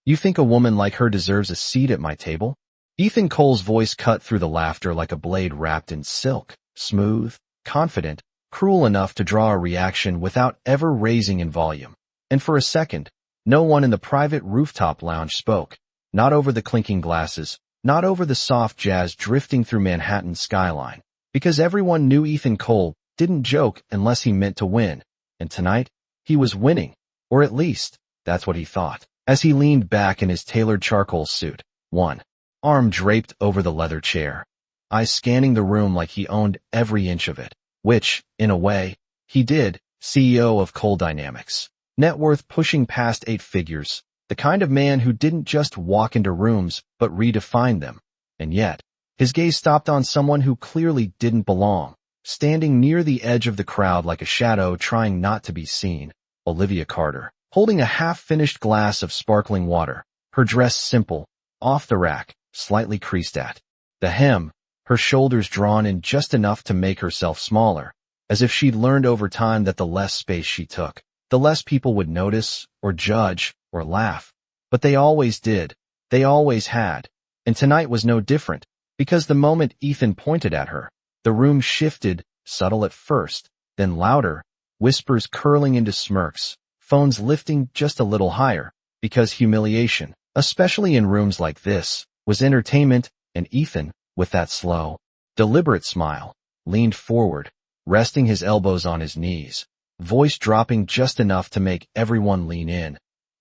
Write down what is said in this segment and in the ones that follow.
You think a woman like her deserves a seat at my table? Ethan Cole's voice cut through the laughter like a blade wrapped in silk, smooth, confident, cruel enough to draw a reaction without ever raising in volume. And for a second, no one in the private rooftop lounge spoke, not over the clinking glasses, not over the soft jazz drifting through Manhattan's skyline, because everyone knew Ethan Cole didn't joke unless he meant to win, and tonight, he was winning, or at least, that's what he thought, as he leaned back in his tailored charcoal suit, one arm draped over the leather chair, eyes scanning the room like he owned every inch of it, which, in a way, he did, CEO of Cole Dynamics, net worth pushing past 8 figures, the kind of man who didn't just walk into rooms but redefined them, and yet, his gaze stopped on someone who clearly didn't belong, standing near the edge of the crowd like a shadow trying not to be seen, Olivia Carter, holding a half-finished glass of sparkling water, her dress simple, off the rack, slightly creased at the hem, her shoulders drawn in just enough to make herself smaller, as if she'd learned over time that the less space she took, the less people would notice, or judge, or laugh. But they always did, they always had, and tonight was no different, because the moment Ethan pointed at her, the room shifted, subtle at first, then louder, whispers curling into smirks, phones lifting just a little higher, because humiliation, especially in rooms like this, was entertainment, and Ethan, with that slow, deliberate smile, leaned forward, resting his elbows on his knees, voice dropping just enough to make everyone lean in.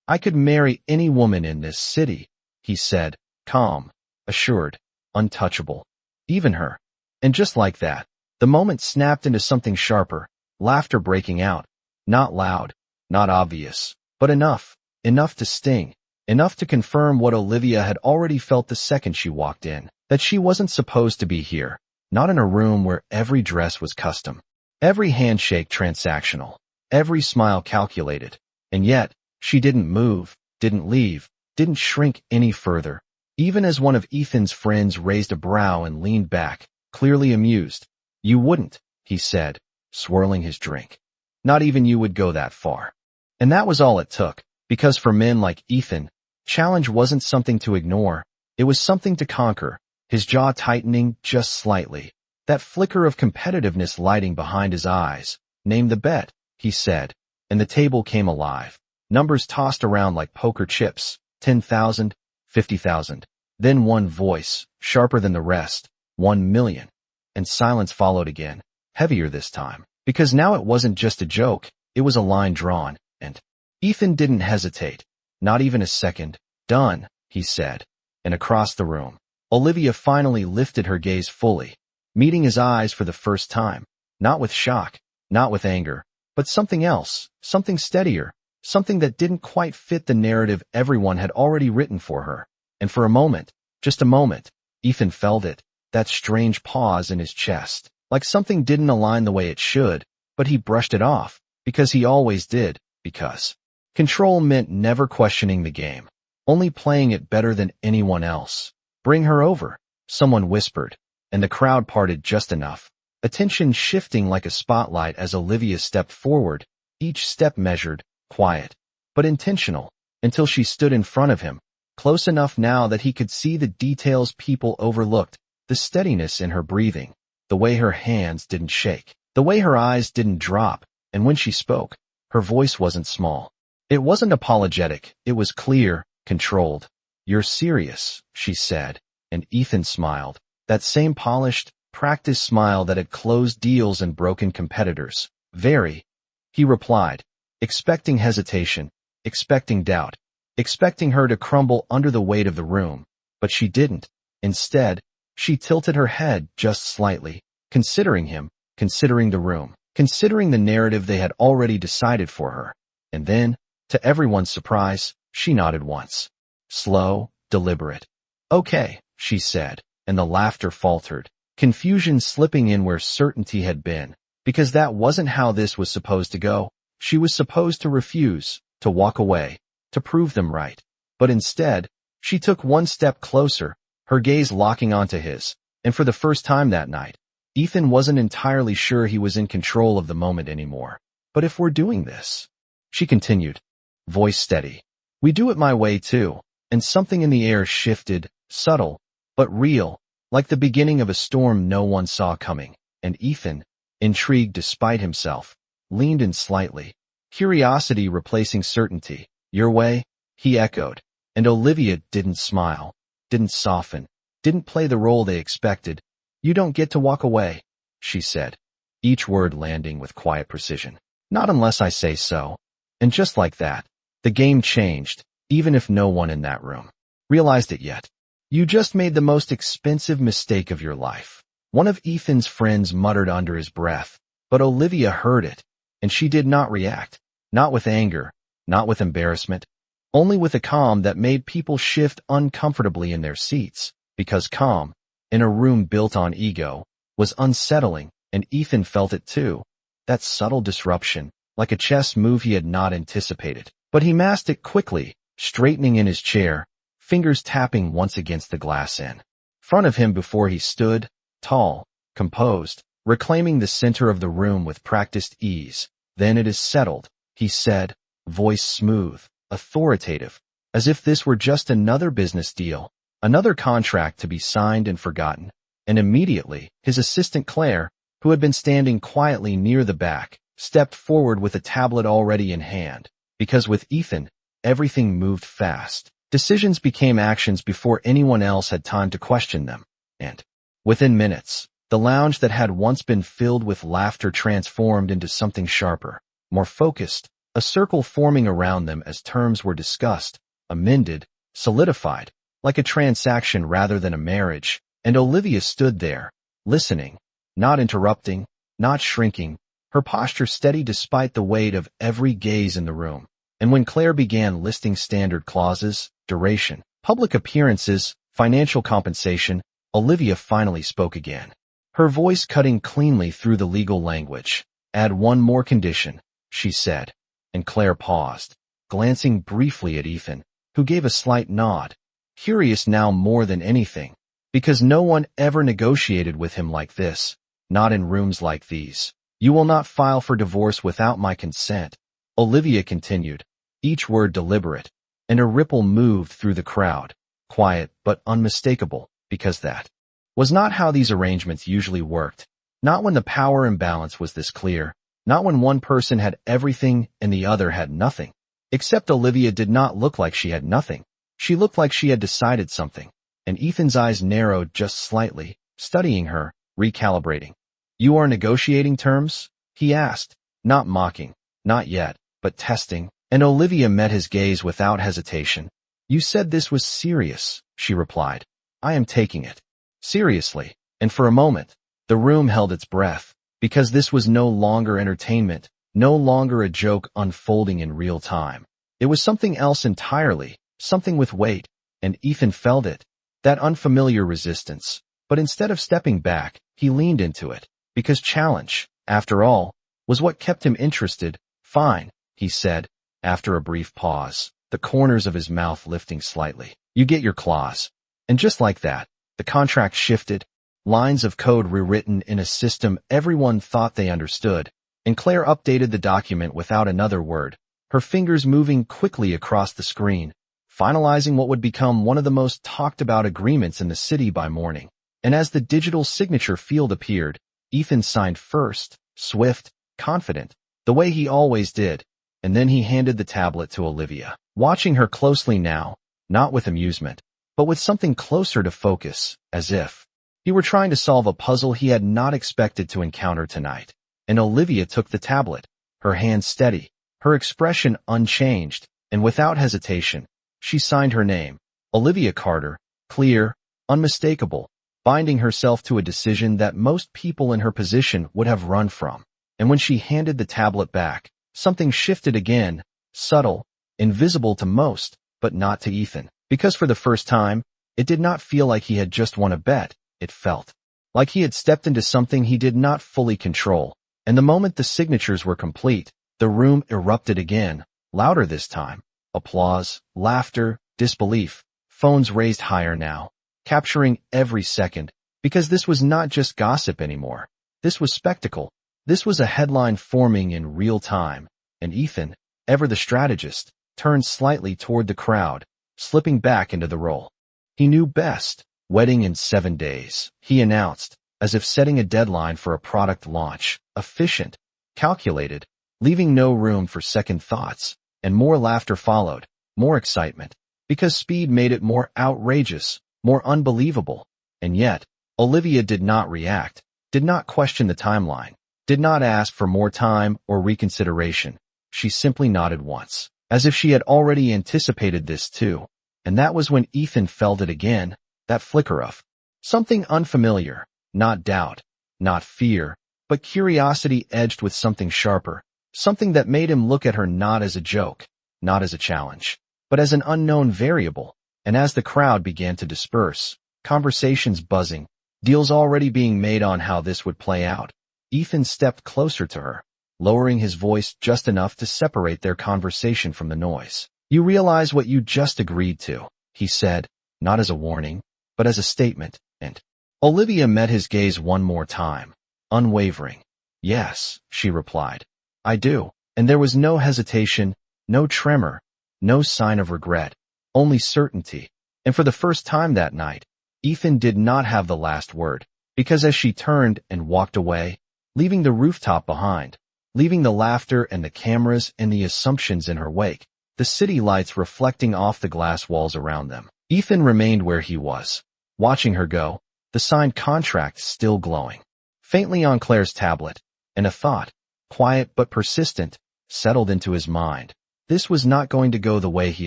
I could marry any woman in this city, he said, calm, assured, untouchable. Even her. And just like that, the moment snapped into something sharper, laughter breaking out, not loud, not obvious, but enough to sting. Enough to confirm what Olivia had already felt the second she walked in, that she wasn't supposed to be here, not in a room where every dress was custom, every handshake transactional, every smile calculated, and yet, she didn't move, didn't leave, didn't shrink any further, even as one of Ethan's friends raised a brow and leaned back, clearly amused. You wouldn't, he said, swirling his drink. Not even you would go that far. And that was all it took, because for men like Ethan, challenge wasn't something to ignore, it was something to conquer, his jaw tightening just slightly, that flicker of competitiveness lighting behind his eyes. Name the bet, he said, and the table came alive. Numbers tossed around like poker chips, 10,000, 50,000. Then one voice, sharper than the rest, 1 million. And silence followed again, heavier this time, because now it wasn't just a joke, it was a line drawn, and Ethan didn't hesitate. Not even a second. Done, he said. And across the room, Olivia finally lifted her gaze fully, meeting his eyes for the first time, not with shock, not with anger, but something else, something steadier, something that didn't quite fit the narrative everyone had already written for her. And for a moment, just a moment, Ethan felt it, that strange pause in his chest, like something didn't align the way it should, but he brushed it off, because he always did, because control meant never questioning the game, only playing it better than anyone else. Bring her over, someone whispered, and the crowd parted just enough, attention shifting like a spotlight as Olivia stepped forward, each step measured, quiet, but intentional, until she stood in front of him, close enough now that he could see the details people overlooked, the steadiness in her breathing, the way her hands didn't shake, the way her eyes didn't drop, and when she spoke, her voice wasn't small. It wasn't apologetic, it was clear, controlled. You're serious, she said, and Ethan smiled, that same polished, practiced smile that had closed deals and broken competitors. Very, he replied, expecting hesitation, expecting doubt, expecting her to crumble under the weight of the room, but she didn't. Instead, she tilted her head just slightly, considering him, considering the room, considering the narrative they had already decided for her. And then, to everyone's surprise, she nodded once. Slow, deliberate. Okay, she said, and the laughter faltered, confusion slipping in where certainty had been, because that wasn't how this was supposed to go. She was supposed to refuse, to walk away, to prove them right. But instead, she took one step closer, her gaze locking onto his, and for the first time that night, Ethan wasn't entirely sure he was in control of the moment anymore. But if we're doing this, she continued, voice steady, we do it my way too. and something in the air shifted, subtle, but real, like the beginning of a storm no one saw coming, and Ethan, intrigued despite himself, leaned in slightly, curiosity replacing certainty. "Your way?" he echoed, and Olivia didn't smile, didn't soften, didn't play the role they expected. "You don't get to walk away," she said, each word landing with quiet precision. "Not unless I say so." And just like that, the game changed, even if no one in that room realized it yet. "You just made the most expensive mistake of your life," one of Ethan's friends muttered under his breath, but Olivia heard it, and she did not react, not with anger, not with embarrassment, only with a calm that made people shift uncomfortably in their seats, because calm, in a room built on ego, was unsettling, and Ethan felt it too. That subtle disruption, like a chess move he had not anticipated. But he masked it quickly, straightening in his chair, fingers tapping once against the glass in front of him before he stood, tall, composed, reclaiming the center of the room with practiced ease. "Then it is settled," he said, voice smooth, authoritative, as if this were just another business deal, another contract to be signed and forgotten. And immediately, his assistant Claire, who had been standing quietly near the back, stepped forward with a tablet already in hand, because with Ethan, everything moved fast. Decisions became actions before anyone else had time to question them, and within minutes, the lounge that had once been filled with laughter transformed into something sharper, more focused, a circle forming around them as terms were discussed, amended, solidified, like a transaction rather than a marriage, and Olivia stood there, listening, not interrupting, not shrinking, her posture steady despite the weight of every gaze in the room. And when Claire began listing standard clauses, duration, public appearances, financial compensation, Olivia finally spoke again, her voice cutting cleanly through the legal language. "Add one more condition," she said, and Claire paused, glancing briefly at Ethan, who gave a slight nod, curious now more than anything, because no one ever negotiated with him like this, not in rooms like these. "You will not file for divorce without my consent," Olivia continued, each word deliberate, and a ripple moved through the crowd, quiet but unmistakable, because that was not how these arrangements usually worked, not when the power imbalance was this clear, not when one person had everything and the other had nothing. Except Olivia did not look like she had nothing. She looked like she had decided something, and Ethan's eyes narrowed just slightly, studying her, recalibrating. "You are negotiating terms?" he asked, not mocking, not yet, but testing, and Olivia met his gaze without hesitation. "You said this was serious," she replied. "I am taking it seriously." And for a moment, the room held its breath, because this was no longer entertainment, no longer a joke unfolding in real time. It was something else entirely, something with weight, and Ethan felt it, that unfamiliar resistance. But instead of stepping back, he leaned into it, because challenge, after all, was what kept him interested. "Fine," he said, after a brief pause, the corners of his mouth lifting slightly. "You get your clause." And just like that, the contract shifted, lines of code rewritten in a system everyone thought they understood, and Claire updated the document without another word, her fingers moving quickly across the screen, finalizing what would become one of the most talked about agreements in the city by morning. And as the digital signature field appeared, Ethan signed first, swift, confident, the way he always did, and then he handed the tablet to Olivia, watching her closely now, not with amusement, but with something closer to focus, as if he were trying to solve a puzzle he had not expected to encounter tonight. And Olivia took the tablet, her hand steady, her expression unchanged, and without hesitation, she signed her name, Olivia Carter, clear, unmistakable, binding herself to a decision that most people in her position would have run from. And when she handed the tablet back, something shifted again, subtle, invisible to most, but not to Ethan, because for the first time, it did not feel like he had just won a bet. It felt like he had stepped into something he did not fully control. And the moment the signatures were complete, the room erupted again, louder this time. Applause, laughter, disbelief, phones raised higher now, capturing every second, because this was not just gossip anymore. This was spectacle. This was a headline forming in real time, and Ethan, ever the strategist, turned slightly toward the crowd, slipping back into the role. He knew best. Wedding in 7 days, he announced, as if setting a deadline for a product launch. Efficient, calculated, leaving no room for second thoughts. And more laughter followed, more excitement, because speed made it more outrageous, more unbelievable. And yet, Olivia did not react, did not question the timeline, did not ask for more time or reconsideration. She simply nodded once, as if she had already anticipated this too. And that was when Ethan felt it again, that flicker of something unfamiliar, not doubt, not fear, but curiosity edged with something sharper, something that made him look at her not as a joke, not as a challenge, but as an unknown variable. And as the crowd began to disperse, conversations buzzing, deals already being made on how this would play out, Ethan stepped closer to her, lowering his voice just enough to separate their conversation from the noise. "You realize what you just agreed to," he said, not as a warning, but as a statement, and Olivia met his gaze one more time, unwavering. "Yes," she replied. "I do." And there was no hesitation, no tremor, no sign of regret, only certainty. And for the first time that night, Ethan did not have the last word, because as she turned and walked away, leaving the rooftop behind, leaving the laughter and the cameras and the assumptions in her wake, the city lights reflecting off the glass walls around them, Ethan remained where he was, watching her go, the signed contract still glowing faintly on Claire's tablet, and a thought, quiet but persistent, settled into his mind. This was not going to go the way he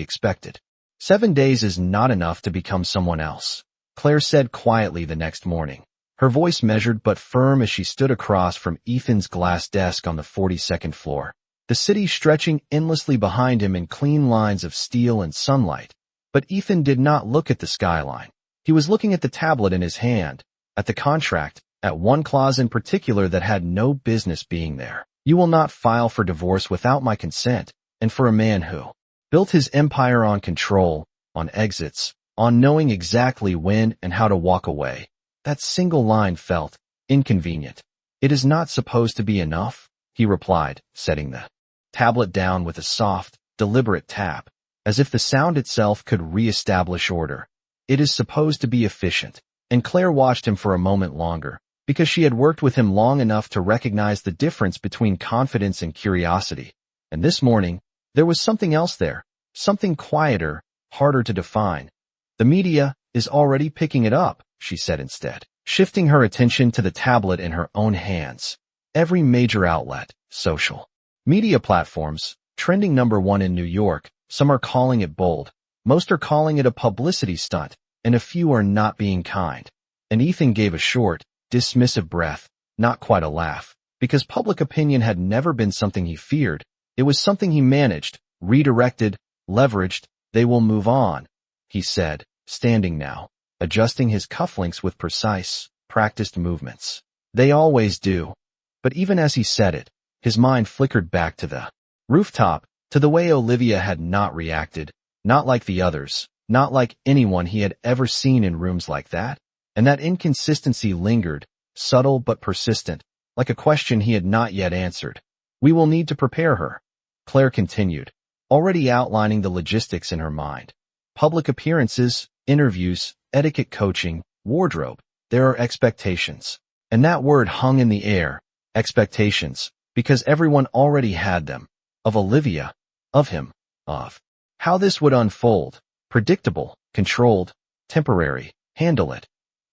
expected. 7 days is not enough to become someone else, Claire said quietly the next morning, her voice measured but firm as she stood across from Ethan's glass desk on the 42nd floor, the city stretching endlessly behind him in clean lines of steel and sunlight. But Ethan did not look at the skyline. He was looking at the tablet in his hand, at the contract, at one clause in particular that had no business being there. "You will not file for divorce without my consent," and for a man who built his empire on control, on exits, on knowing exactly when and how to walk away, that single line felt inconvenient. "It is not supposed to be enough," he replied, setting the tablet down with a soft, deliberate tap, as if the sound itself could re-establish order. "It is supposed to be efficient." And Claire watched him for a moment longer, because she had worked with him long enough to recognize the difference between confidence and curiosity. And this morning, there was something else there, something quieter, harder to define. "The media is already picking it up," she said instead, shifting her attention to the tablet in her own hands. "Every major outlet, social media platforms, trending #1 in New York, some are calling it bold, most are calling it a publicity stunt, and a few are not being kind." And Ethan gave a short, dismissive breath, not quite a laugh, because public opinion had never been something he feared. It was something he managed, redirected, leveraged. "They will move on," he said, standing now, adjusting his cufflinks with precise, practiced movements. "They always do." But even as he said it, his mind flickered back to the rooftop, to the way Olivia had not reacted, not like the others, not like anyone he had ever seen in rooms like that. And that inconsistency lingered, subtle but persistent, like a question he had not yet answered. "We will need to prepare her," Claire continued, already outlining the logistics in her mind. "Public appearances, interviews, etiquette coaching, wardrobe. There are expectations." And that word hung in the air, expectations, because everyone already had them. Of Olivia, of him, of how this would unfold. Predictable, controlled, temporary. "Handle it,"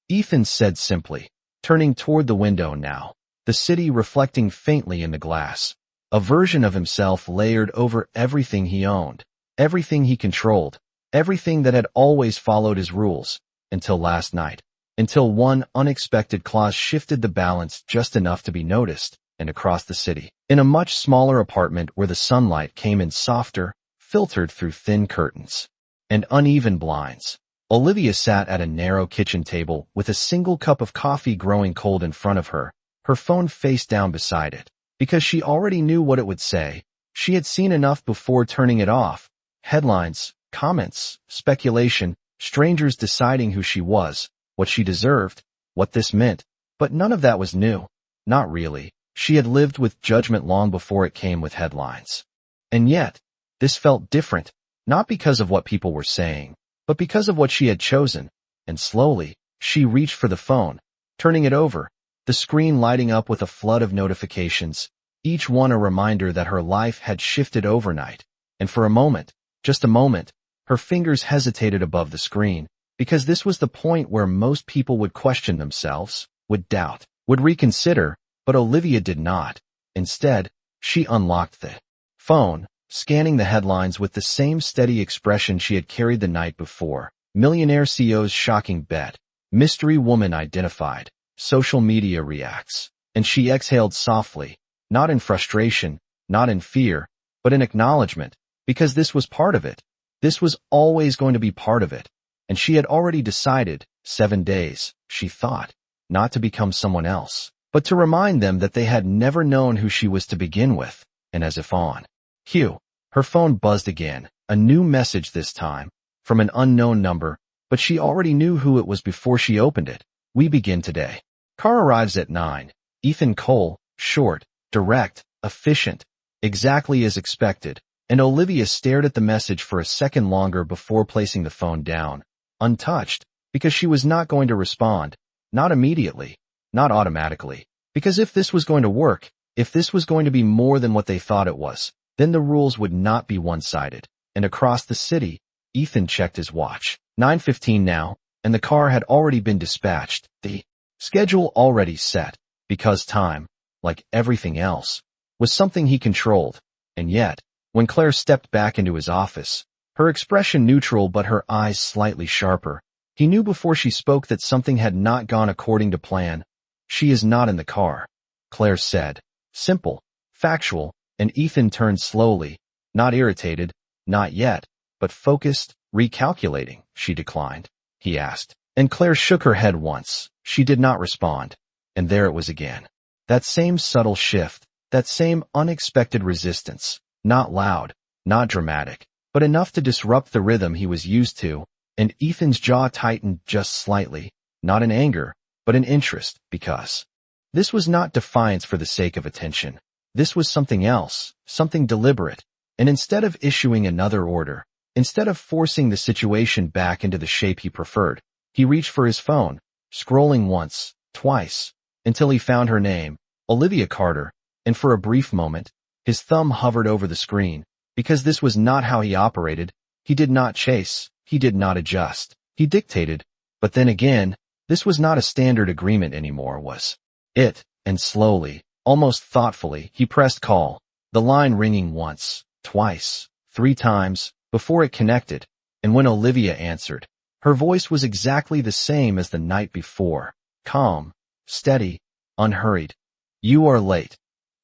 Ethan said simply, turning toward the window now, the city reflecting faintly in the glass, a version of himself layered over everything he owned, everything he controlled, everything that had always followed his rules, until last night, until one unexpected clause shifted the balance just enough to be noticed. And across the city, in a much smaller apartment where the sunlight came in softer, filtered through thin curtains and uneven blinds, Olivia sat at a narrow kitchen table with a single cup of coffee growing cold in front of her, her phone face down beside it. Because she already knew what it would say, she had seen enough before turning it off. Headlines, comments, speculation, strangers deciding who she was, what she deserved, what this meant. But none of that was new. Not really. She had lived with judgment long before it came with headlines. And yet, this felt different, Not because of what people were saying, but because of what she had chosen. And slowly, she reached for the phone, turning it over, the screen lighting up with a flood of notifications, each one a reminder that her life had shifted overnight. And for a moment, just a moment, her fingers hesitated above the screen, because this was the point where most people would question themselves, would doubt, would reconsider, but Olivia did not. Instead, she unlocked the phone, scanning the headlines with the same steady expression she had carried the night before. Millionaire CEO's shocking bet. Mystery woman identified. Social media reacts. And she exhaled softly, not in frustration, not in fear, but in acknowledgement, because this was part of it. This was always going to be part of it. And she had already decided, 7 days, she thought, not to become someone else, but to remind them that they had never known who she was to begin with. And as if on cue, her phone buzzed again, a new message this time, from an unknown number, but she already knew who it was before she opened it. We begin today. Car arrives at 9. Ethan Cole, short, direct, efficient, exactly as expected, and Olivia stared at the message for a second longer before placing the phone down, untouched, because she was not going to respond, not immediately, not automatically, because if this was going to work, if this was going to be more than what they thought it was, then the rules would not be one-sided. And across the city, Ethan checked his watch. 9:15 now, and the car had already been dispatched, the schedule already set, because time, like everything else, was something he controlled. And yet, when Claire stepped back into his office, her expression neutral but her eyes slightly sharper, he knew before she spoke that something had not gone according to plan. She is not in the car, Claire said. Simple, factual, and Ethan turned slowly, not irritated, not yet, but focused, recalculating. She declined, he asked. And Claire shook her head once. She did not respond. And there it was again. That same subtle shift, that same unexpected resistance, not loud, not dramatic, but enough to disrupt the rhythm he was used to, and Ethan's jaw tightened just slightly, not in anger, but in interest, because this was not defiance for the sake of attention. This was something else, something deliberate, and instead of issuing another order, instead of forcing the situation back into the shape he preferred, he reached for his phone, scrolling once, twice, until he found her name, Olivia Carter, and for a brief moment, his thumb hovered over the screen, because this was not how he operated. He did not chase, he did not adjust, he dictated, but then again, this was not a standard agreement anymore, was it? And slowly, almost thoughtfully, he pressed call, the line ringing once, twice, 3 times, before it connected, and when Olivia answered, her voice was exactly the same as the night before, calm, steady, unhurried. You are late,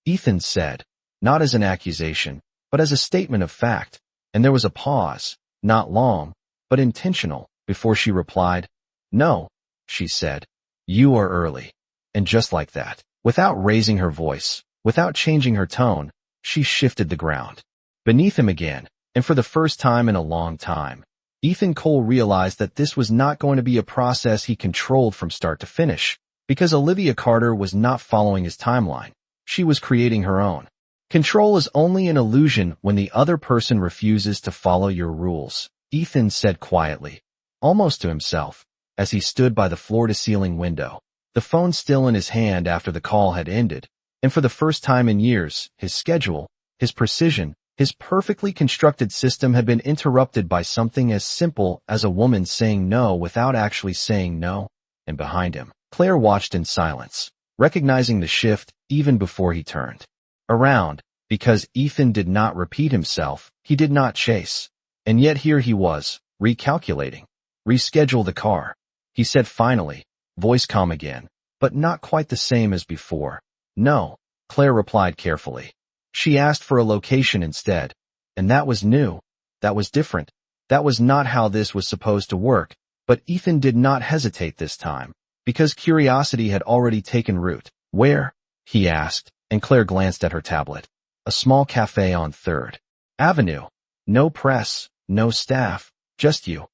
Ethan said, not as an accusation, but as a statement of fact, and there was a pause, not long, but intentional, before she replied. No, she said, you are early. And just like that, without raising her voice, without changing her tone, she shifted the ground beneath him again, and for the first time in a long time, Ethan Cole realized that this was not going to be a process he controlled from start to finish, because Olivia Carter was not following his timeline. She was creating her own. Control is only an illusion when the other person refuses to follow your rules, Ethan said quietly, almost to himself, as he stood by the floor-to-ceiling window, the phone still in his hand after the call had ended, and for the first time in years, his schedule, his precision, his perfectly constructed system had been interrupted by something as simple as a woman saying no without actually saying no. And behind him, Claire watched in silence, recognizing the shift even before he turned around, because Ethan did not repeat himself, he did not chase. And yet here he was, recalculating. Reschedule the car, he said finally, voice calm again, but not quite the same as before. No, Claire replied carefully. She asked for a location instead, and that was new, that was different, that was not how this was supposed to work, but Ethan did not hesitate this time, because curiosity had already taken root. Where? He asked, and Claire glanced at her tablet. A small cafe on 3rd Avenue. No press, no staff, just you.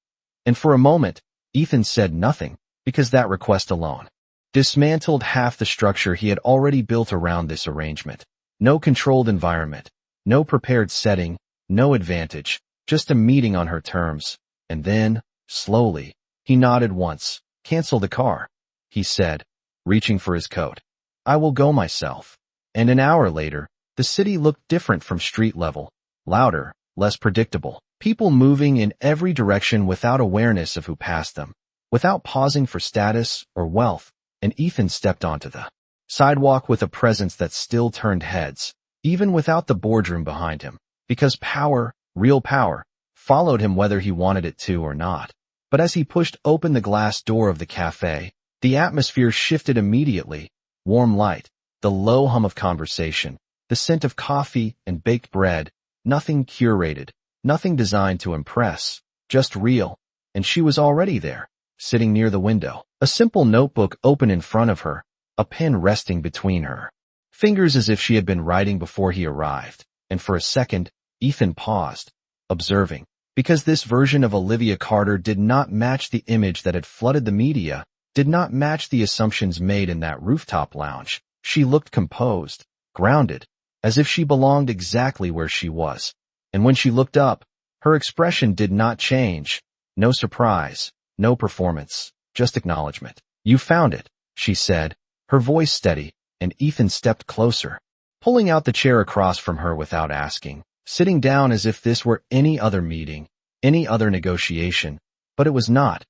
And for a moment, Ethan said nothing, because that request alone dismantled half the structure he had already built around this arrangement. No controlled environment, no prepared setting, no advantage, just a meeting on her terms. And then, slowly, he nodded once. Cancel the car, he said, reaching for his coat. I will go myself. And an hour later, the city looked different from street level. Louder, less predictable. People moving in every direction without awareness of who passed them, without pausing for status or wealth. And Ethan stepped onto the sidewalk with a presence that still turned heads, even without the boardroom behind him, because power, real power, followed him whether he wanted it to or not. But as he pushed open the glass door of the cafe, the atmosphere shifted immediately. Warm light, the low hum of conversation, the scent of coffee and baked bread, nothing curated, nothing designed to impress, just real. And she was already there, sitting near the window, a simple notebook open in front of her, a pen resting between her fingers as if she had been writing before he arrived. And for a second, Ethan paused, observing, because this version of Olivia Carter did not match the image that had flooded the media, did not match the assumptions made in that rooftop lounge. She looked composed, grounded, as if she belonged exactly where she was. And when she looked up, her expression did not change. No surprise, no performance, just acknowledgement. You found it, she said, her voice steady, and Ethan stepped closer, pulling out the chair across from her without asking, sitting down as if this were any other meeting, any other negotiation. But it was not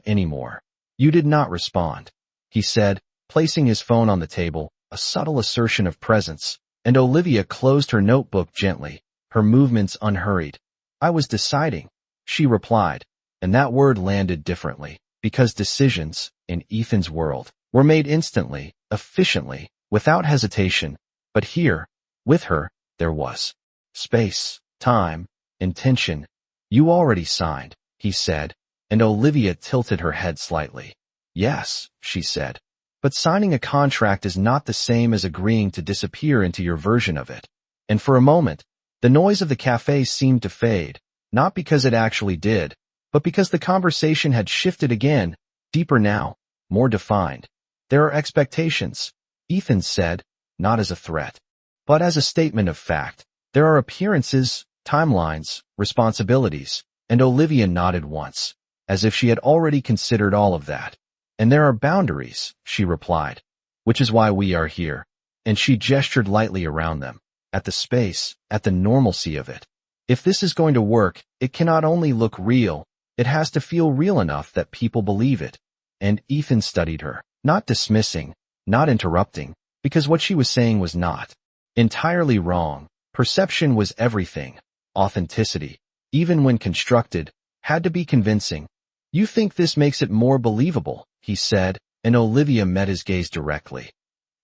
anymore. You did not respond, he said, placing his phone on the table, a subtle assertion of presence. And Olivia closed her notebook gently, her movements unhurried. I was deciding, she replied, and that word landed differently, because decisions, in Ethan's world, were made instantly, efficiently, without hesitation. But here, with her, there was space, time, intention. You already signed, he said, and Olivia tilted her head slightly. Yes, she said. But signing a contract is not the same as agreeing to disappear into your version of it. And for a moment, the noise of the cafe seemed to fade, not because it actually did, but because the conversation had shifted again, deeper now, more defined. There are expectations, Ethan said, not as a threat, but as a statement of fact. There are appearances, timelines, responsibilities, and Olivia nodded once, as if she had already considered all of that. And there are boundaries, she replied, which is why we are here. And she gestured lightly around them, at the space, at the normalcy of it. If this is going to work, it cannot only look real, it has to feel real enough that people believe it. And Ethan studied her, not dismissing, not interrupting, because what she was saying was not entirely wrong. Perception was everything. Authenticity, even when constructed, had to be convincing. You think this makes it more believable, he said, and Olivia met his gaze directly.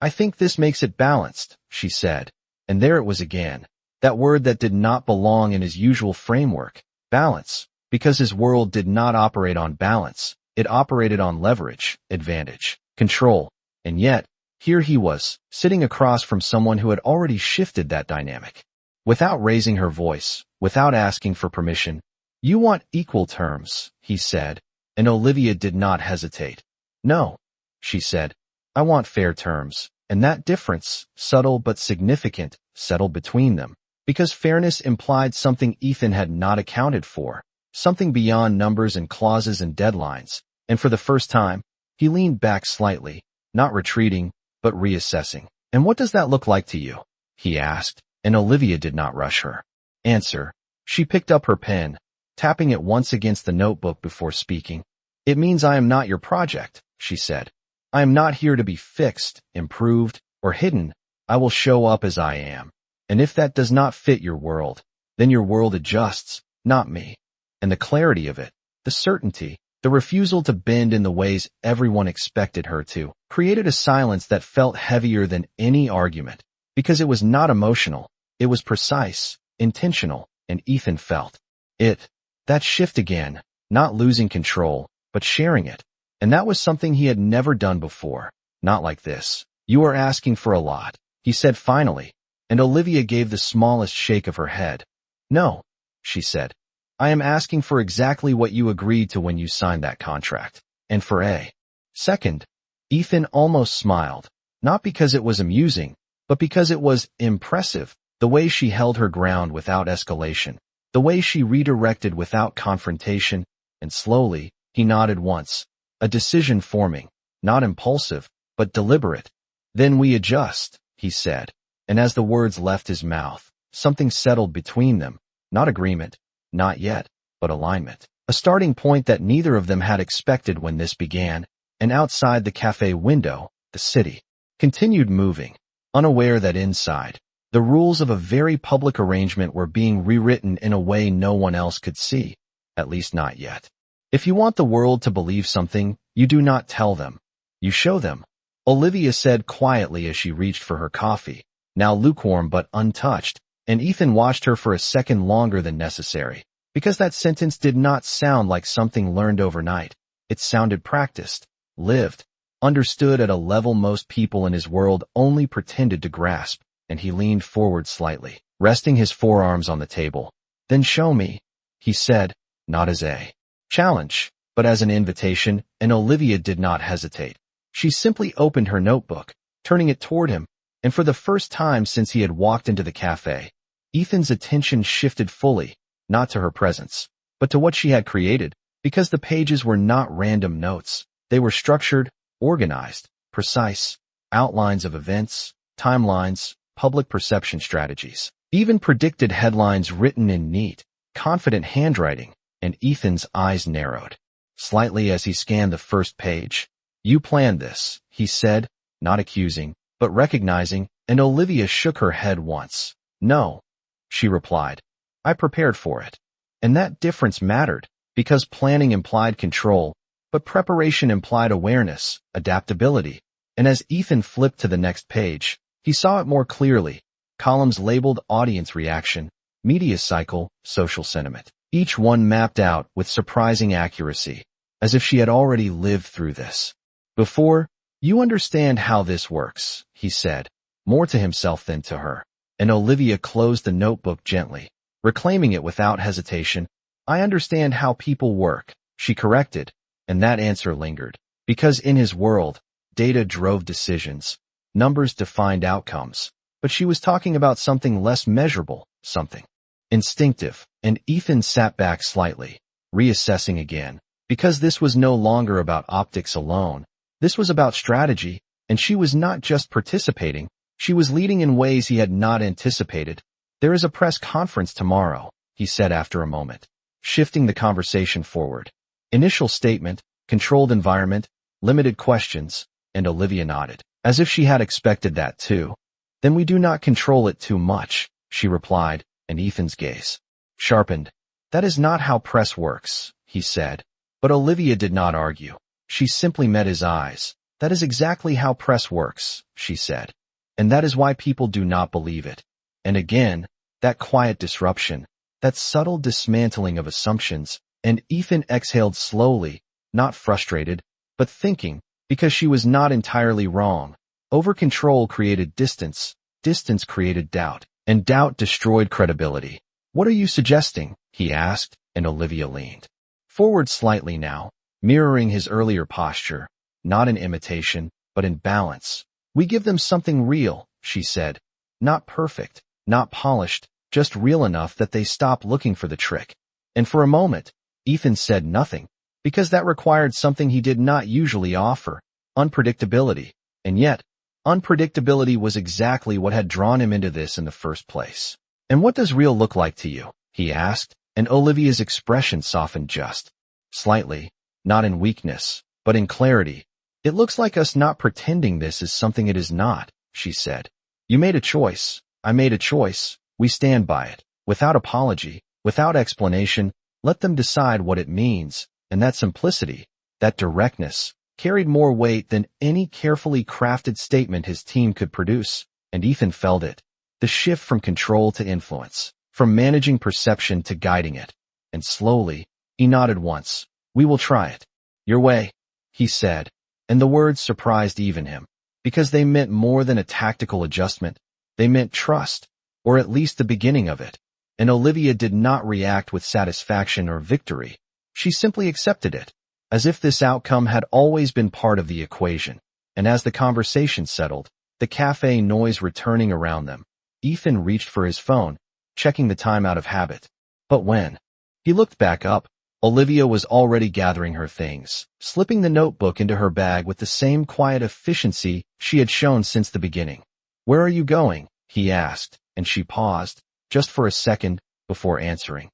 I think this makes it balanced, she said. And there it was again, that word that did not belong in his usual framework, balance, because his world did not operate on balance. It operated on leverage, advantage, control. And yet, here he was, sitting across from someone who had already shifted that dynamic. Without raising her voice, without asking for permission. You want equal terms, he said, and Olivia did not hesitate. No, she said, I want fair terms. And that difference, subtle but significant, settled between them, because fairness implied something Ethan had not accounted for, something beyond numbers and clauses and deadlines. And for the first time, he leaned back slightly, not retreating, but reassessing. And what does that look like to you? He asked, and Olivia did not rush her answer. She picked up her pen, tapping it once against the notebook before speaking. It means I am not your project, she said. I am not here to be fixed, improved, or hidden. I will show up as I am. And if that does not fit your world, then your world adjusts, not me. And the clarity of it, the certainty, the refusal to bend in the ways everyone expected her to, created a silence that felt heavier than any argument, because it was not emotional, it was precise, intentional, and Ethan felt it. That shift again, not losing control, but sharing it. And that was something he had never done before. Not like this. You are asking for a lot, he said finally, and Olivia gave the smallest shake of her head. No, she said. I am asking for exactly what you agreed to when you signed that contract. And for a second, Ethan almost smiled, not because it was amusing, but because it was impressive, the way she held her ground without escalation, the way she redirected without confrontation, and slowly, he nodded once, a decision forming, not impulsive, but deliberate. Then we adjust, he said, and as the words left his mouth, something settled between them, not agreement, not yet, but alignment. A starting point that neither of them had expected when this began, and outside the cafe window, the city continued moving, unaware that inside, the rules of a very public arrangement were being rewritten in a way no one else could see, at least not yet. If you want the world to believe something, you do not tell them. You show them, Olivia said quietly as she reached for her coffee, now lukewarm but untouched, and Ethan watched her for a second longer than necessary, because that sentence did not sound like something learned overnight. It sounded practiced, lived, understood at a level most people in his world only pretended to grasp, and he leaned forward slightly, resting his forearms on the table. Then show me, he said, not as a challenge, but as an invitation, and Olivia did not hesitate. She simply opened her notebook, turning it toward him, and for the first time since he had walked into the cafe, Ethan's attention shifted fully, not to her presence, but to what she had created, because the pages were not random notes. They were structured, organized, precise, outlines of events, timelines, public perception strategies, even predicted headlines written in neat, confident handwriting, and Ethan's eyes narrowed slightly as he scanned the first page. You planned this, he said, not accusing, but recognizing, and Olivia shook her head once. No, she replied. I prepared for it. And that difference mattered, because planning implied control, but preparation implied awareness, adaptability. And as Ethan flipped to the next page, he saw it more clearly. Columns labeled audience reaction, media cycle, social sentiment. Each one mapped out with surprising accuracy, as if she had already lived through this before. You understand how this works, he said, more to himself than to her. And Olivia closed the notebook gently, reclaiming it without hesitation. I understand how people work, she corrected, and that answer lingered, because in his world, data drove decisions, numbers defined outcomes, but she was talking about something less measurable, something instinctive, and Ethan sat back slightly, reassessing again, because this was no longer about optics alone. This was about strategy, and she was not just participating, she was leading in ways he had not anticipated. There is a press conference tomorrow, he said after a moment, shifting the conversation forward. Initial statement, controlled environment, limited questions, and Olivia nodded, as if she had expected that too. Then we do not control it too much, she replied, and Ethan's gaze sharpened. That is not how press works, he said. But Olivia did not argue. She simply met his eyes. That is exactly how press works, she said. And that is why people do not believe it. And again, that quiet disruption, that subtle dismantling of assumptions, and Ethan exhaled slowly, not frustrated, but thinking, because she was not entirely wrong. Over-control created distance, distance created doubt, and doubt destroyed credibility. What are you suggesting? He asked, and Olivia leaned forward slightly now, mirroring his earlier posture, not in imitation, but in balance. We give them something real, she said. Not perfect, not polished, just real enough that they stop looking for the trick. And for a moment, Ethan said nothing, because that required something he did not usually offer, unpredictability. And yet, unpredictability was exactly what had drawn him into this in the first place. And what does real look like to you? He asked, and Olivia's expression softened just slightly, not in weakness, but in clarity. It looks like us not pretending this is something it is not, she said. You made a choice. I made a choice. We stand by it. Without apology, without explanation, let them decide what it means. And that simplicity, that directness, carried more weight than any carefully crafted statement his team could produce. And Ethan felt it. The shift from control to influence, from managing perception to guiding it. And slowly, he nodded once. We will try it. Your way, he said. And the words surprised even him, because they meant more than a tactical adjustment. They meant trust, or at least the beginning of it. And Olivia did not react with satisfaction or victory. She simply accepted it, as if this outcome had always been part of the equation. And as the conversation settled, the cafe noise returning around them, Ethan reached for his phone, checking the time out of habit. But when he looked back up, Olivia was already gathering her things, slipping the notebook into her bag with the same quiet efficiency she had shown since the beginning. "Where are you going?" he asked, and she paused, just for a second, before answering.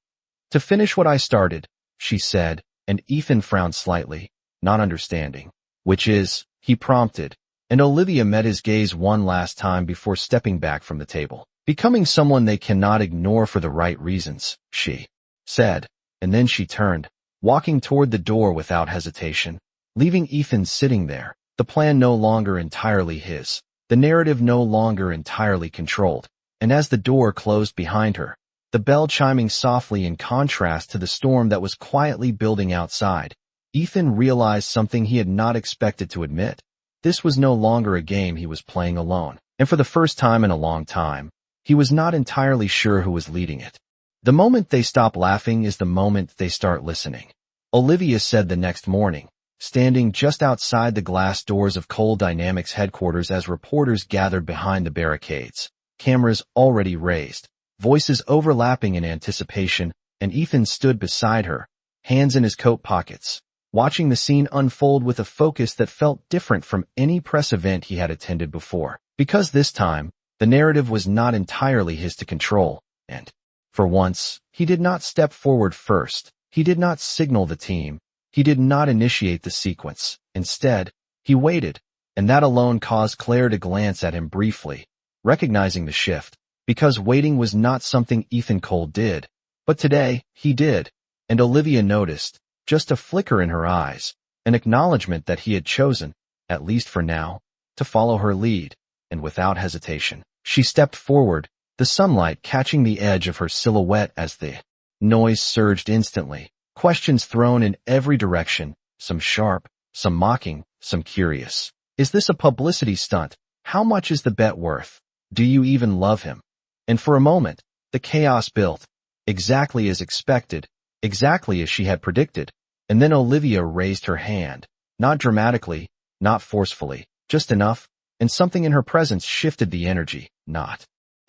"To finish what I started," she said, and Ethan frowned slightly, not understanding. "Which is?" he prompted, and Olivia met his gaze one last time before stepping back from the table. "Becoming someone they cannot ignore for the right reasons," she said, and then she turned, walking toward the door without hesitation, leaving Ethan sitting there, the plan no longer entirely his, the narrative no longer entirely controlled. And as the door closed behind her, the bell chiming softly in contrast to the storm that was quietly building outside, Ethan realized something he had not expected to admit. This was no longer a game he was playing alone, and for the first time in a long time, he was not entirely sure who was leading it. "The moment they stop laughing is the moment they start listening," Olivia said the next morning, standing just outside the glass doors of Coal Dynamics headquarters as reporters gathered behind the barricades, cameras already raised, voices overlapping in anticipation, and Ethan stood beside her, hands in his coat pockets, watching the scene unfold with a focus that felt different from any press event he had attended before. Because this time, the narrative was not entirely his to control, and, for once, he did not step forward first, he did not signal the team, he did not initiate the sequence. Instead, he waited, and that alone caused Claire to glance at him briefly, recognizing the shift, because waiting was not something Ethan Cole did, but today, he did, and Olivia noticed, just a flicker in her eyes, an acknowledgement that he had chosen, at least for now, to follow her lead, and without hesitation, she stepped forward, the sunlight catching the edge of her silhouette as the noise surged instantly, questions thrown in every direction, some sharp, some mocking, some curious. "Is this a publicity stunt? How much is the bet worth? Do you even love him?" And for a moment, the chaos built, exactly as expected, exactly as she had predicted, and then Olivia raised her hand, not dramatically, not forcefully, just enough, and something in her presence shifted the energy, not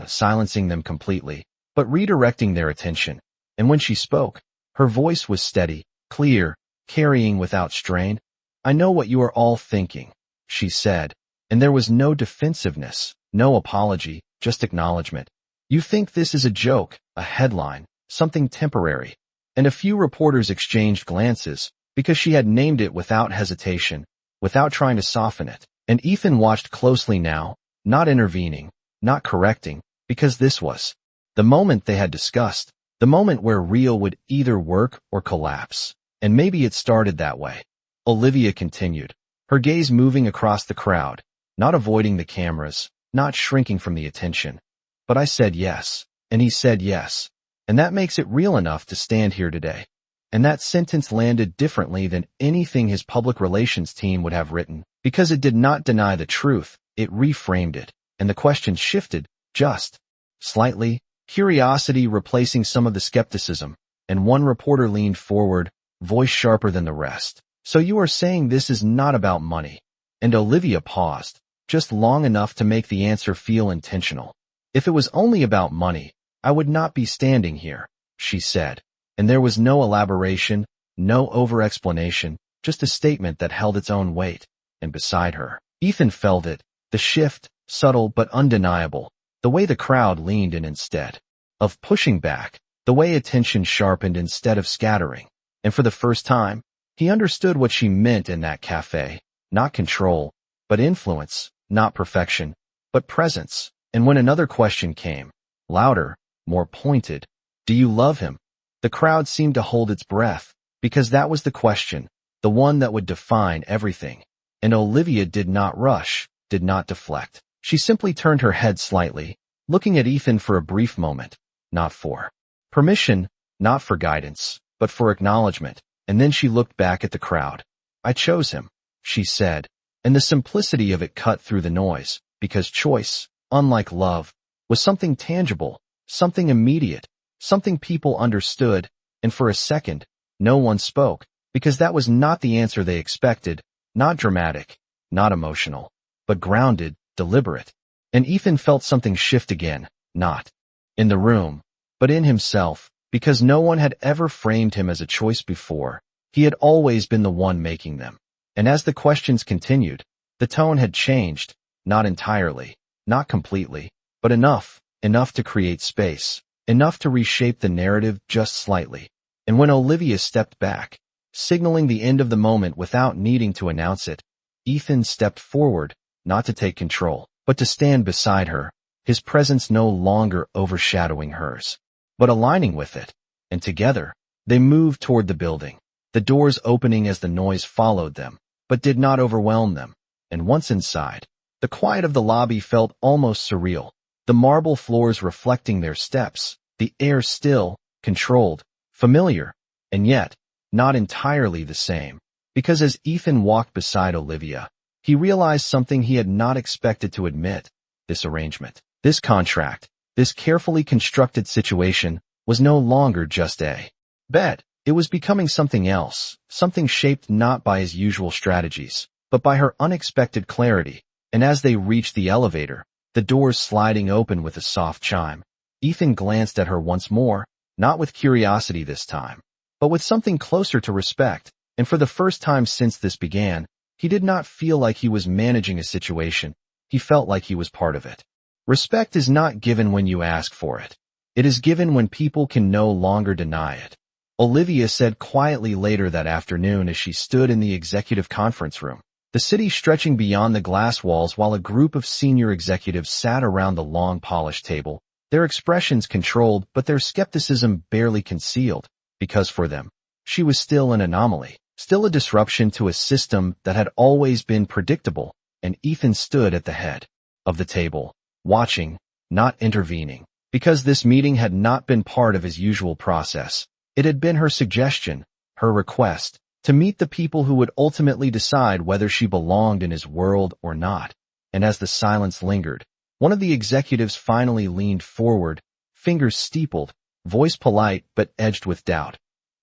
silencing them completely, but redirecting their attention. And when she spoke, her voice was steady, clear, carrying without strain. "I know what you are all thinking," she said, and there was no defensiveness, no apology, just acknowledgement. "You think this is a joke, a headline, something temporary." And a few reporters exchanged glances, because she had named it without hesitation, without trying to soften it. And Ethan watched closely now, not intervening, not correcting, because this was the moment they had discussed, the moment where Rio would either work or collapse. And maybe it started that way. Olivia continued, her gaze moving across the crowd, not avoiding the cameras, not shrinking from the attention. "But I said yes, and he said yes, and that makes it real enough to stand here today." And that sentence landed differently than anything his public relations team would have written, because it did not deny the truth, it reframed it, and the question shifted, just slightly, curiosity replacing some of the skepticism, and one reporter leaned forward, voice sharper than the rest. "So you are saying this is not about money?" And Olivia paused, just long enough to make the answer feel intentional. "If it was only about money, I would not be standing here," she said, and there was no elaboration, no over-explanation, just a statement that held its own weight. And beside her, Ethan felt it, the shift, subtle but undeniable, the way the crowd leaned in instead of pushing back, the way attention sharpened instead of scattering. And for the first time, he understood what she meant in that cafe, not control, but influence, not perfection, but presence. And when another question came, louder, more pointed, "Do you love him?" the crowd seemed to hold its breath, because that was the question, the one that would define everything. And Olivia did not rush, did not deflect. She simply turned her head slightly, looking at Ethan for a brief moment, not for permission, not for guidance, but for acknowledgement, and then she looked back at the crowd. "I chose him," she said, and the simplicity of it cut through the noise, because choice, unlike love, was something tangible, something immediate, something people understood, and for a second, no one spoke, because that was not the answer they expected, not dramatic, not emotional, but grounded, deliberate. And Ethan felt something shift again, not in the room, but in himself, because no one had ever framed him as a choice before. He had always been the one making them. And as the questions continued, the tone had changed, not entirely, not completely, but enough to create space, enough to reshape the narrative just slightly. And when Olivia stepped back, signaling the end of the moment without needing to announce it, Ethan stepped forward, not to take control, but to stand beside her, his presence no longer overshadowing hers, but aligning with it. And together, they moved toward the building, the doors opening as the noise followed them, but did not overwhelm them. And once inside, the quiet of the lobby felt almost surreal, the marble floors reflecting their steps, the air still, controlled, familiar, and yet, not entirely the same. Because as Ethan walked beside Olivia, he realized something he had not expected to admit. This arrangement, this contract, this carefully constructed situation was no longer just a bet. It was becoming something else, something shaped not by his usual strategies, but by her unexpected clarity. And as they reached the elevator, the doors sliding open with a soft chime, Ethan glanced at her once more, not with curiosity this time, but with something closer to respect. And for the first time since this began, he did not feel like he was managing a situation. He felt like he was part of it. Respect is not given when you ask for it. It is given when people can no longer deny it. Olivia said quietly later that afternoon as she stood in the executive conference room, the city stretching beyond the glass walls while a group of senior executives sat around the long polished table, their expressions controlled but their skepticism barely concealed, because for them, she was still an anomaly, still a disruption to a system that had always been predictable. And Ethan stood at the head of the table, watching, not intervening, because this meeting had not been part of his usual process. It had been her suggestion, her request, to meet the people who would ultimately decide whether she belonged in his world or not. And as the silence lingered, one of the executives finally leaned forward, fingers steepled, voice polite but edged with doubt.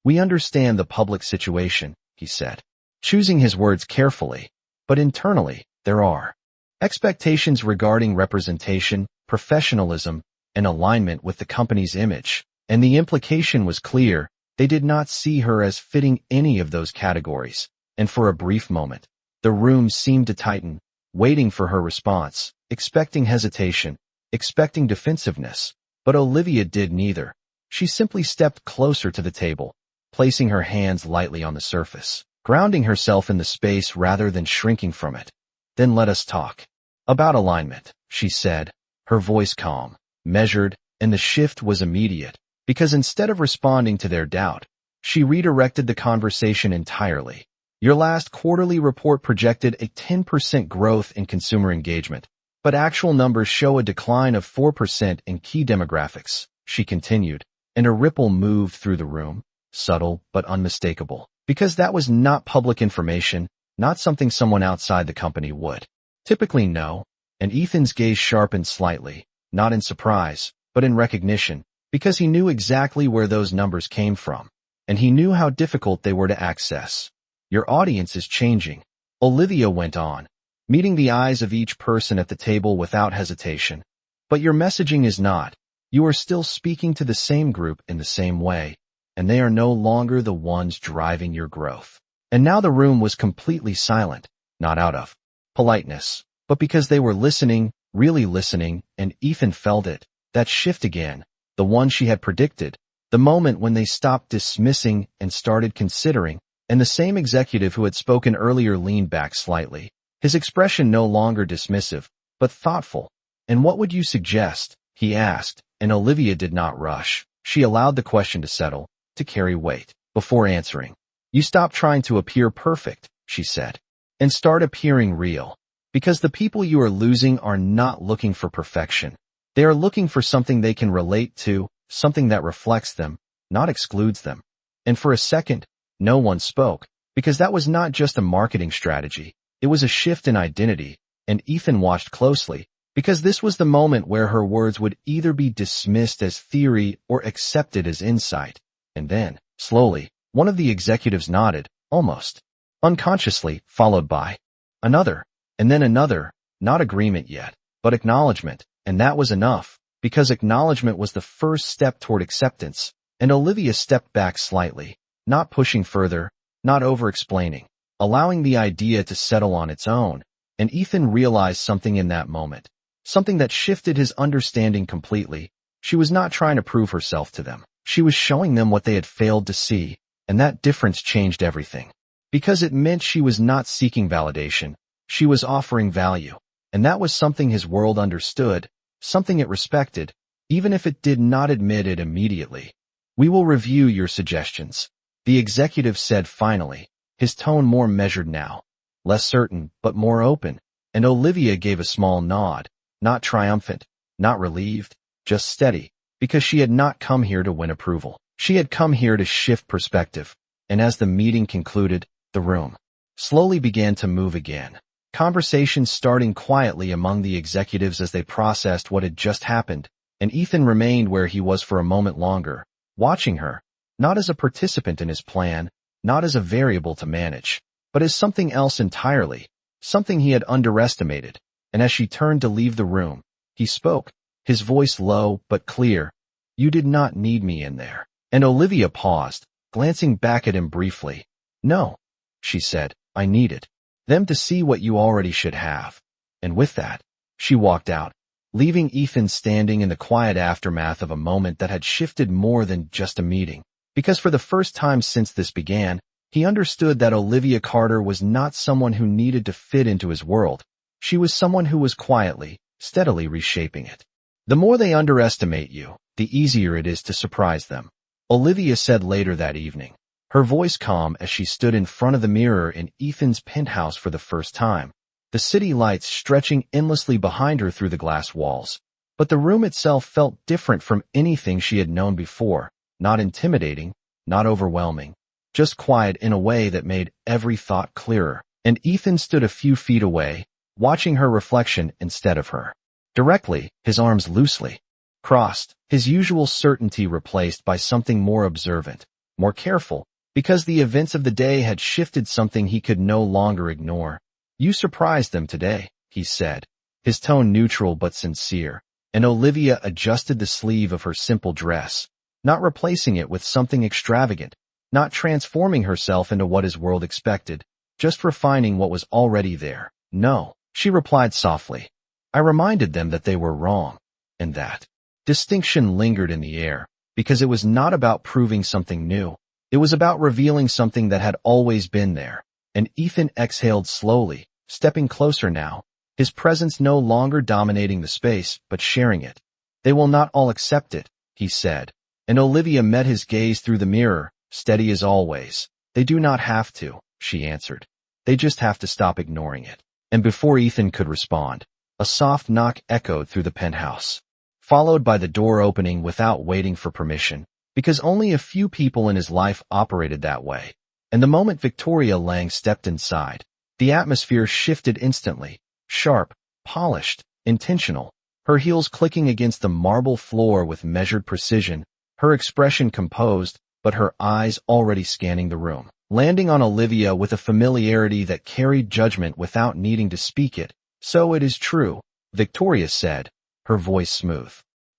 "We understand the public situation," he said, choosing his words carefully, "but internally, there are expectations regarding representation, professionalism, and alignment with the company's image." And the implication was clear. They did not see her as fitting any of those categories. And for a brief moment, the room seemed to tighten, waiting for her response, expecting hesitation, expecting defensiveness. But Olivia did neither. She simply stepped closer to the table, placing her hands lightly on the surface, grounding herself in the space rather than shrinking from it. "Then let us talk about alignment," she said, her voice calm, measured, and the shift was immediate. Because instead of responding to their doubt, she redirected the conversation entirely. "Your last quarterly report projected a 10% growth in consumer engagement, but actual numbers show a decline of 4% in key demographics," she continued, and a ripple moved through the room, subtle but unmistakable, because that was not public information, not something someone outside the company would typically know. And Ethan's gaze sharpened slightly, not in surprise, but in recognition. Because he knew exactly where those numbers came from, and he knew how difficult they were to access. "Your audience is changing," Olivia went on, meeting the eyes of each person at the table without hesitation. "But your messaging is not. You are still speaking to the same group in the same way, and they are no longer the ones driving your growth." And now the room was completely silent, not out of politeness, but because they were listening, really listening, and Ethan felt it, that shift again. The one she had predicted, the moment when they stopped dismissing and started considering. And the same executive who had spoken earlier leaned back slightly, his expression no longer dismissive, but thoughtful. "And what would you suggest?" he asked, and Olivia did not rush. She allowed the question to settle, to carry weight, before answering. "You stop trying to appear perfect," she said, "and start appearing real. Because the people you are losing are not looking for perfection. They are looking for something they can relate to, something that reflects them, not excludes them." And for a second, no one spoke, because that was not just a marketing strategy. It was a shift in identity, and Ethan watched closely, because this was the moment where her words would either be dismissed as theory or accepted as insight. And then, slowly, one of the executives nodded, almost unconsciously, followed by another, and then another, not agreement yet, but acknowledgement. And that was enough, because acknowledgement was the first step toward acceptance. And Olivia stepped back slightly, not pushing further, not over-explaining, allowing the idea to settle on its own. And Ethan realized something in that moment, something that shifted his understanding completely. She was not trying to prove herself to them. She was showing them what they had failed to see, and that difference changed everything. Because it meant she was not seeking validation, she was offering value. And that was something his world understood, something it respected, even if it did not admit it immediately. "We will review your suggestions," the executive said finally, his tone more measured now, less certain, but more open. And Olivia gave a small nod, not triumphant, not relieved, just steady, because she had not come here to win approval. She had come here to shift perspective. And as the meeting concluded, the room slowly began to move again. Conversations starting quietly among the executives as they processed what had just happened, and Ethan remained where he was for a moment longer, watching her, not as a participant in his plan, not as a variable to manage, but as something else entirely, something he had underestimated. And as she turned to leave the room, he spoke, his voice low but clear. "You did not need me in there." And Olivia paused, glancing back at him briefly. "No," she said, "I needed them to see what you already should have." And with that, she walked out, leaving Ethan standing in the quiet aftermath of a moment that had shifted more than just a meeting. Because for the first time since this began, he understood that Olivia Carter was not someone who needed to fit into his world. She was someone who was quietly, steadily reshaping it. "The more they underestimate you, the easier it is to surprise them," Olivia said later that evening, her voice calm as she stood in front of the mirror in Ethan's penthouse for the first time, the city lights stretching endlessly behind her through the glass walls. But the room itself felt different from anything she had known before, not intimidating, not overwhelming, just quiet in a way that made every thought clearer. And Ethan stood a few feet away, watching her reflection instead of her. Directly, his arms loosely crossed, his usual certainty replaced by something more observant, more careful, because the events of the day had shifted something he could no longer ignore. "You surprised them today," he said, his tone neutral but sincere. And Olivia adjusted the sleeve of her simple dress, not replacing it with something extravagant, not transforming herself into what his world expected, just refining what was already there. "No," she replied softly. "I reminded them that they were wrong." And that distinction lingered in the air, because it was not about proving something new. It was about revealing something that had always been there. And Ethan exhaled slowly, stepping closer now, his presence no longer dominating the space, but sharing it. "They will not all accept it," he said. And Olivia met his gaze through the mirror, steady as always. "They do not have to," she answered. "They just have to stop ignoring it." And before Ethan could respond, a soft knock echoed through the penthouse, followed by the door opening without waiting for permission, because only a few people in his life operated that way. And the moment Victoria Lang stepped inside, the atmosphere shifted instantly, sharp, polished, intentional, her heels clicking against the marble floor with measured precision, her expression composed, but her eyes already scanning the room, landing on Olivia with a familiarity that carried judgment without needing to speak it. "So it is true," Victoria said, her voice smooth,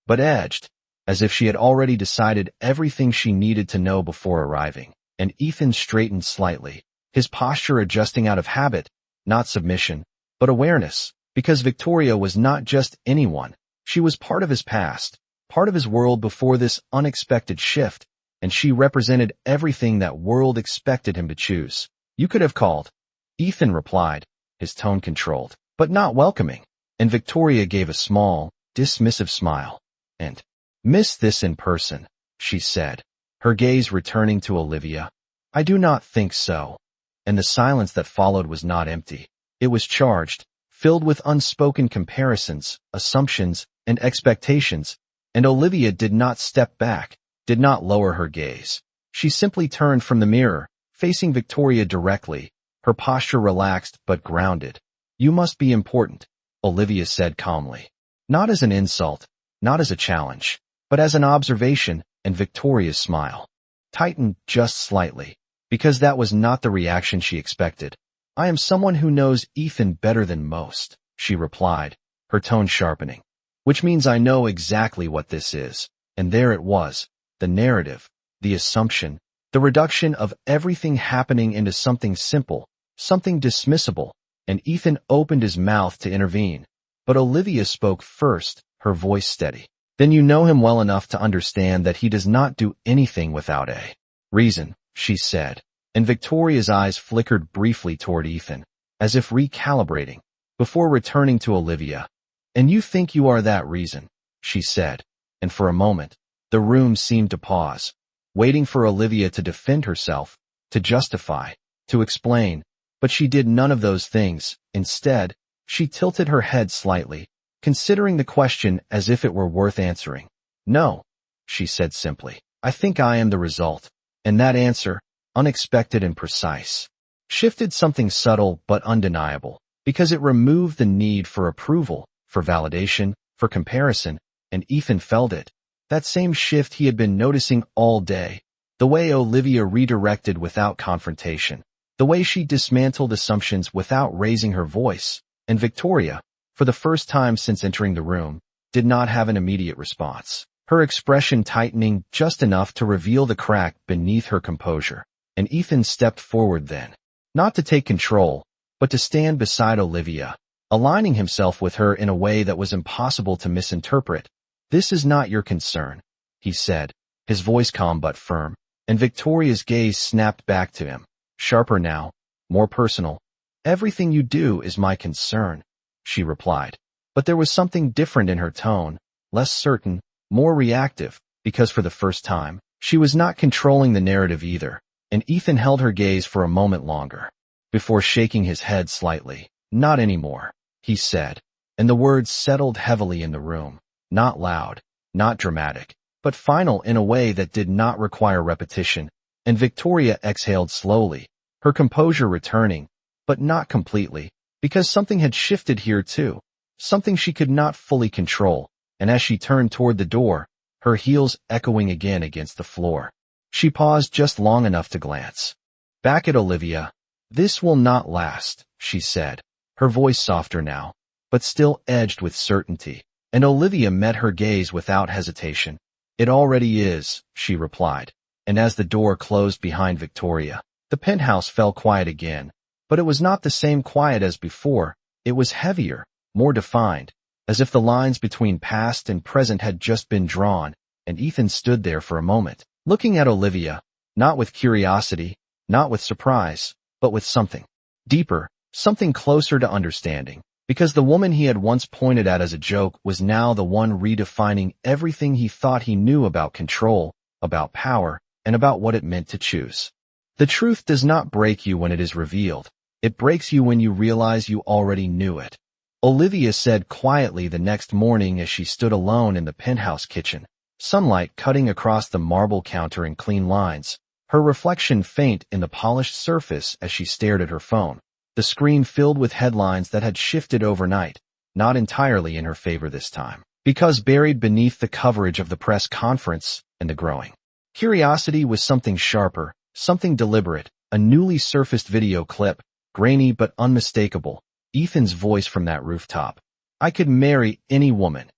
but edged, as if she had already decided everything she needed to know before arriving. And Ethan straightened slightly, his posture adjusting out of habit, not submission, but awareness, because Victoria was not just anyone. She was part of his past, part of his world before this unexpected shift, and she represented everything that world expected him to choose. "You could have called," Ethan replied, his tone controlled, but not welcoming. And Victoria gave a small, dismissive smile. "And miss this in person," she said, her gaze returning to Olivia. "I do not think so." And the silence that followed was not empty. It was charged, filled with unspoken comparisons, assumptions, and expectations. And Olivia did not step back, did not lower her gaze. She simply turned from the mirror, facing Victoria directly, her posture relaxed but grounded. "You must be important," Olivia said calmly. Not as an insult, not as a challenge, but as an observation. And Victoria's smile tightened just slightly, because that was not the reaction she expected. "I am someone who knows Ethan better than most," she replied, her tone sharpening. "Which means I know exactly what this is." And there it was, the narrative, the assumption, the reduction of everything happening into something simple, something dismissible, and Ethan opened his mouth to intervene. But Olivia spoke first, her voice steady. Then you know him well enough to understand that he does not do anything without a reason, she said, and Victoria's eyes flickered briefly toward Ethan, as if recalibrating, before returning to Olivia. And you think you are that reason, she said, and for a moment, the room seemed to pause, waiting for Olivia to defend herself, to justify, to explain, but she did none of those things. Instead, she tilted her head slightly, considering the question as if it were worth answering. No, she said simply. I think I am the result. And that answer, unexpected and precise, shifted something subtle but undeniable, because it removed the need for approval, for validation, for comparison, and Ethan felt it. That same shift he had been noticing all day, the way Olivia redirected without confrontation, the way she dismantled assumptions without raising her voice, and Victoria, for the first time since entering the room, did not have an immediate response, her expression tightening just enough to reveal the crack beneath her composure. And Ethan stepped forward then, not to take control, but to stand beside Olivia, aligning himself with her in a way that was impossible to misinterpret. This is not your concern, he said, his voice calm but firm, and Victoria's gaze snapped back to him, sharper now, more personal. Everything you do is my concern, she replied. But there was something different in her tone, less certain, more reactive, because for the first time, she was not controlling the narrative either, and Ethan held her gaze for a moment longer, before shaking his head slightly. Not anymore, he said, and the words settled heavily in the room, not loud, not dramatic, but final in a way that did not require repetition, and Victoria exhaled slowly, her composure returning, but not completely, because something had shifted here too, something she could not fully control, and as she turned toward the door, her heels echoing again against the floor, she paused just long enough to glance back at Olivia. This will not last, she said, her voice softer now, but still edged with certainty, and Olivia met her gaze without hesitation. It already is, she replied, and as the door closed behind Victoria, the penthouse fell quiet again. But it was not the same quiet as before. It was heavier, more defined, as if the lines between past and present had just been drawn, and Ethan stood there for a moment, looking at Olivia, not with curiosity, not with surprise, but with something deeper, something closer to understanding, because the woman he had once pointed at as a joke was now the one redefining everything he thought he knew about control, about power, and about what it meant to choose. The truth does not break you when it is revealed. It breaks you when you realize you already knew it. Olivia said quietly the next morning as she stood alone in the penthouse kitchen, sunlight cutting across the marble counter in clean lines, her reflection faint in the polished surface as she stared at her phone, the screen filled with headlines that had shifted overnight, not entirely in her favor this time, because buried beneath the coverage of the press conference and the growing curiosity was something sharper, something deliberate, a newly surfaced video clip, grainy but unmistakable, Ethan's voice from that rooftop. I could marry any woman,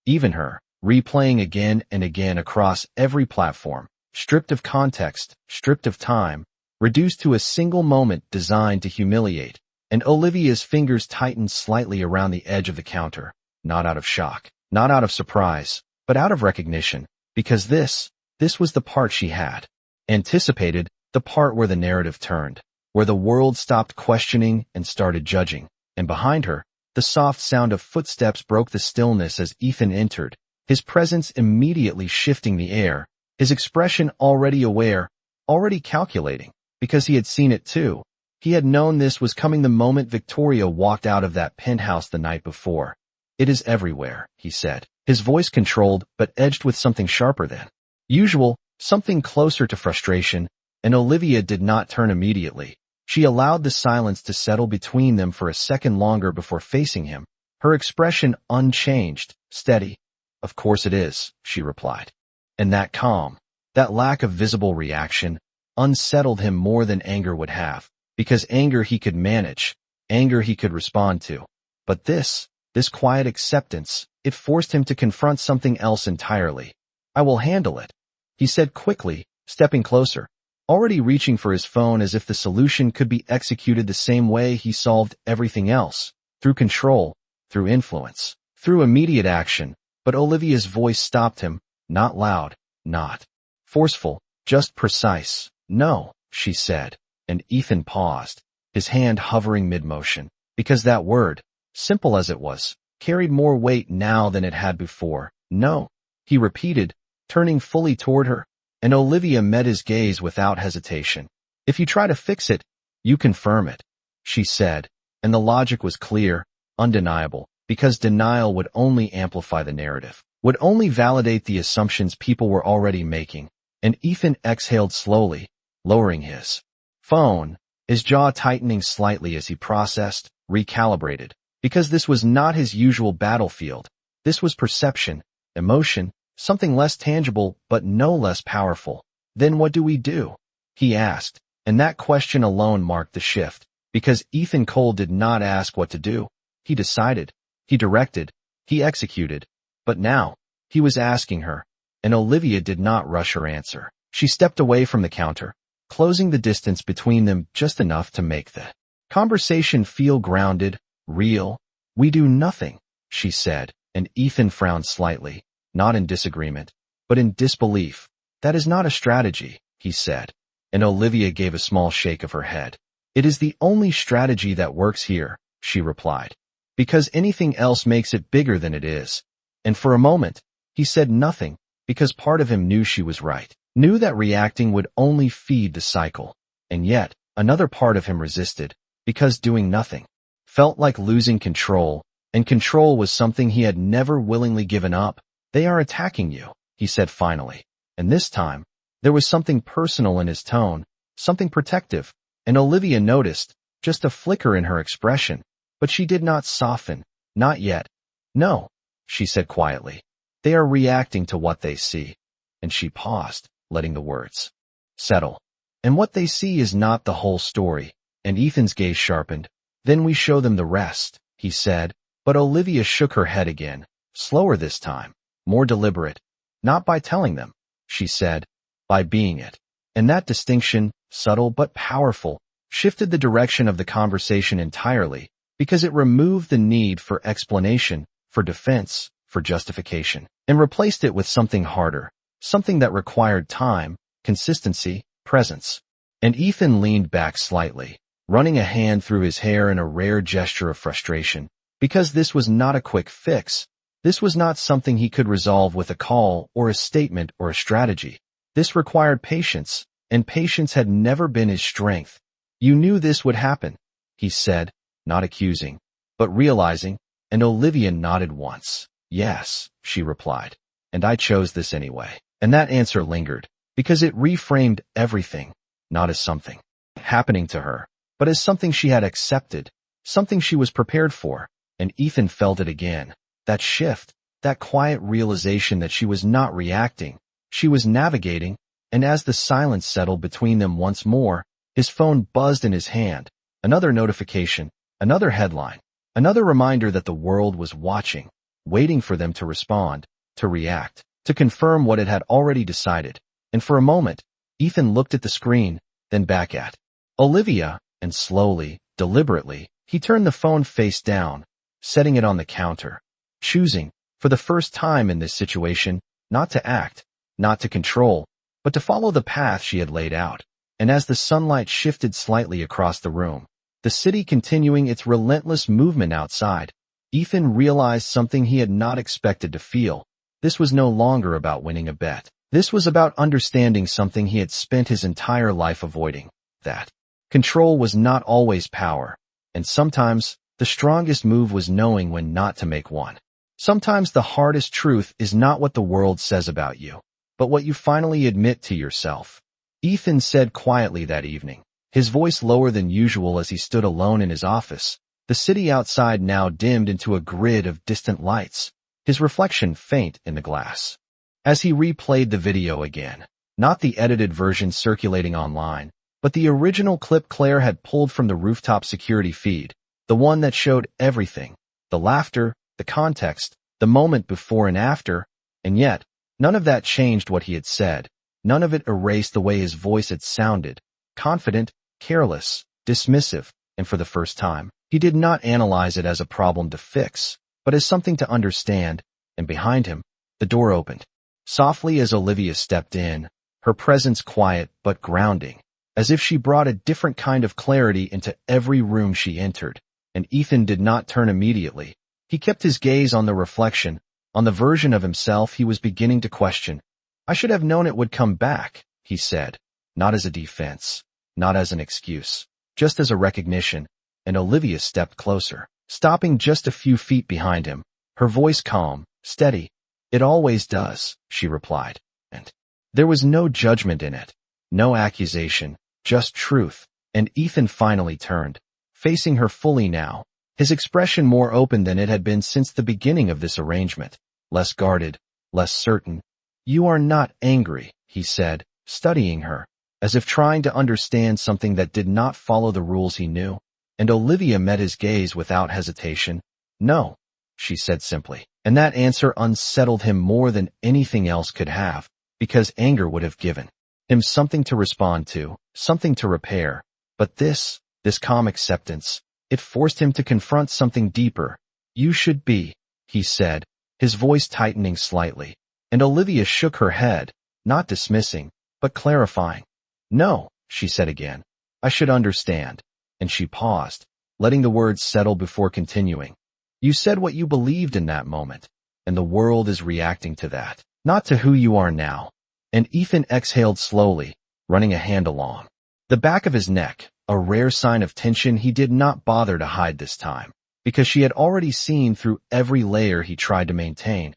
even her, replaying again and again across every platform, stripped of context, stripped of time, reduced to a single moment designed to humiliate, and Olivia's fingers tightened slightly around the edge of the counter, not out of shock, not out of surprise, but out of recognition, because this was the part she had anticipated, the part where the narrative turned, where the world stopped questioning and started judging, and behind her, the soft sound of footsteps broke the stillness as Ethan entered, his presence immediately shifting the air, his expression already aware, already calculating, because he had seen it too. He had known this was coming the moment Victoria walked out of that penthouse the night before. It is everywhere, he said, his voice controlled but edged with something sharper than usual, something closer to frustration, and Olivia did not turn immediately. She allowed the silence to settle between them for a second longer before facing him, her expression unchanged, steady. Of course it is, she replied. And that calm, that lack of visible reaction, unsettled him more than anger would have, because anger he could manage, anger he could respond to. But this quiet acceptance, it forced him to confront something else entirely. I will handle it, he said quickly, stepping closer, already reaching for his phone as if the solution could be executed the same way he solved everything else, through control, through influence, through immediate action. But Olivia's voice stopped him, not loud, not forceful, just precise. No, she said, and Ethan paused, his hand hovering mid-motion, because that word, simple as it was, carried more weight now than it had before. No, he repeated, turning fully toward her, and Olivia met his gaze without hesitation. If you try to fix it, you confirm it, she said, and the logic was clear, undeniable, because denial would only amplify the narrative, would only validate the assumptions people were already making. And Ethan exhaled slowly, lowering his phone, his jaw tightening slightly as he processed, recalibrated, because this was not his usual battlefield. This was perception, emotion, something less tangible but no less powerful. Then what do we do? He asked, and that question alone marked the shift, because Ethan Cole did not ask what to do. He decided, he directed, he executed. But now, he was asking her, and Olivia did not rush her answer. She stepped away from the counter, closing the distance between them just enough to make the conversation feel grounded, real. We do nothing, she said, and Ethan frowned slightly, not in disagreement, but in disbelief. That is not a strategy, he said, and Olivia gave a small shake of her head. It is the only strategy that works here, she replied, because anything else makes it bigger than it is. And for a moment, he said nothing, because part of him knew she was right, knew that reacting would only feed the cycle. And yet, another part of him resisted, because doing nothing felt like losing control, and control was something he had never willingly given up. They are attacking you, he said finally, and this time, there was something personal in his tone, something protective, and Olivia noticed, just a flicker in her expression, but she did not soften, not yet. No, she said quietly. They are reacting to what they see. And she paused, letting the words settle. And what they see is not the whole story. And Ethan's gaze sharpened. Then we show them the rest, he said, but Olivia shook her head again, slower this time, more deliberate. Not by telling them, she said, by being it. And that distinction, subtle but powerful, shifted the direction of the conversation entirely, because it removed the need for explanation, for defense, for justification, and replaced it with something harder, something that required time, consistency, presence. And Ethan leaned back slightly, running a hand through his hair in a rare gesture of frustration, because this was not a quick fix. This was not something he could resolve with a call or a statement or a strategy. This required patience, and patience had never been his strength. You knew this would happen, he said, not accusing, but realizing, and Olivia nodded once. Yes, she replied, and I chose this anyway. And that answer lingered, because it reframed everything, not as something happening to her, but as something she had accepted, something she was prepared for, and Ethan felt it again. That shift, that quiet realization that she was not reacting, she was navigating, and as the silence settled between them once more, his phone buzzed in his hand. Another notification, another headline, another reminder that the world was watching, waiting for them to respond, to react, to confirm what it had already decided. And for a moment, Ethan looked at the screen, then back at Olivia, and slowly, deliberately, he turned the phone face down, setting it on the counter, choosing, for the first time in this situation, not to act, not to control, but to follow the path she had laid out. And as the sunlight shifted slightly across the room, the city continuing its relentless movement outside, Ethan realized something he had not expected to feel. This was no longer about winning a bet. This was about understanding something he had spent his entire life avoiding. That control was not always power, and sometimes the strongest move was knowing when not to make one. Sometimes the hardest truth is not what the world says about you, but what you finally admit to yourself. Ethan said quietly that evening, his voice lower than usual as he stood alone in his office, the city outside now dimmed into a grid of distant lights, his reflection faint in the glass. As he replayed the video again, not the edited version circulating online, but the original clip Claire had pulled from the rooftop security feed, the one that showed everything, the laughter, the context, the moment before and after, and yet, none of that changed what he had said. None of it erased the way his voice had sounded, confident, careless, dismissive, and for the first time, he did not analyze it as a problem to fix, but as something to understand, and behind him, the door opened. Softly as Olivia stepped in, her presence quiet but grounding, as if she brought a different kind of clarity into every room she entered, and Ethan did not turn immediately. He kept his gaze on the reflection, on the version of himself he was beginning to question. "I should have known it would come back," he said, not as a defense, not as an excuse, just as a recognition, and Olivia stepped closer, stopping just a few feet behind him, her voice calm, steady. "It always does," she replied, and there was no judgment in it, no accusation, just truth, and Ethan finally turned, facing her fully now, his expression more open than it had been since the beginning of this arrangement, less guarded, less certain. "You are not angry," he said, studying her, as if trying to understand something that did not follow the rules he knew, and Olivia met his gaze without hesitation. "No," she said simply, and that answer unsettled him more than anything else could have, because anger would have given him something to respond to, something to repair, but this calm acceptance, it forced him to confront something deeper. "You should be," he said, his voice tightening slightly, and Olivia shook her head, not dismissing, but clarifying. "No," she said again, "I should understand," and she paused, letting the words settle before continuing. "You said what you believed in that moment, and the world is reacting to that, not to who you are now." And Ethan exhaled slowly, running a hand along the back of his neck, a rare sign of tension he did not bother to hide this time, because she had already seen through every layer he tried to maintain.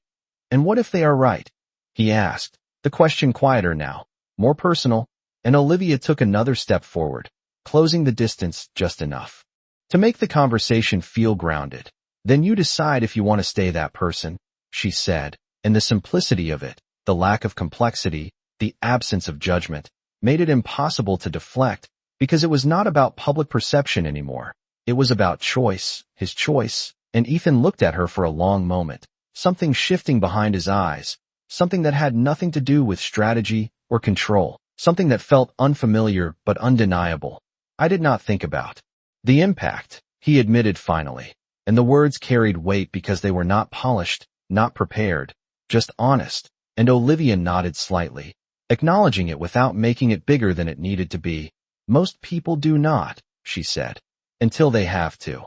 "And what if they are right?" he asked, the question quieter now, more personal, and Olivia took another step forward, closing the distance just enough to make the conversation feel grounded. "Then you decide if you want to stay that person," she said, and the simplicity of it, the lack of complexity, the absence of judgment, made it impossible to deflect, because it was not about public perception anymore. It was about choice, his choice, and Ethan looked at her for a long moment, something shifting behind his eyes, something that had nothing to do with strategy or control, something that felt unfamiliar but undeniable. "I did not think about the impact," he admitted finally, and the words carried weight because they were not polished, not prepared, just honest, and Olivia nodded slightly, acknowledging it without making it bigger than it needed to be. "Most people do not," she said, "until they have to."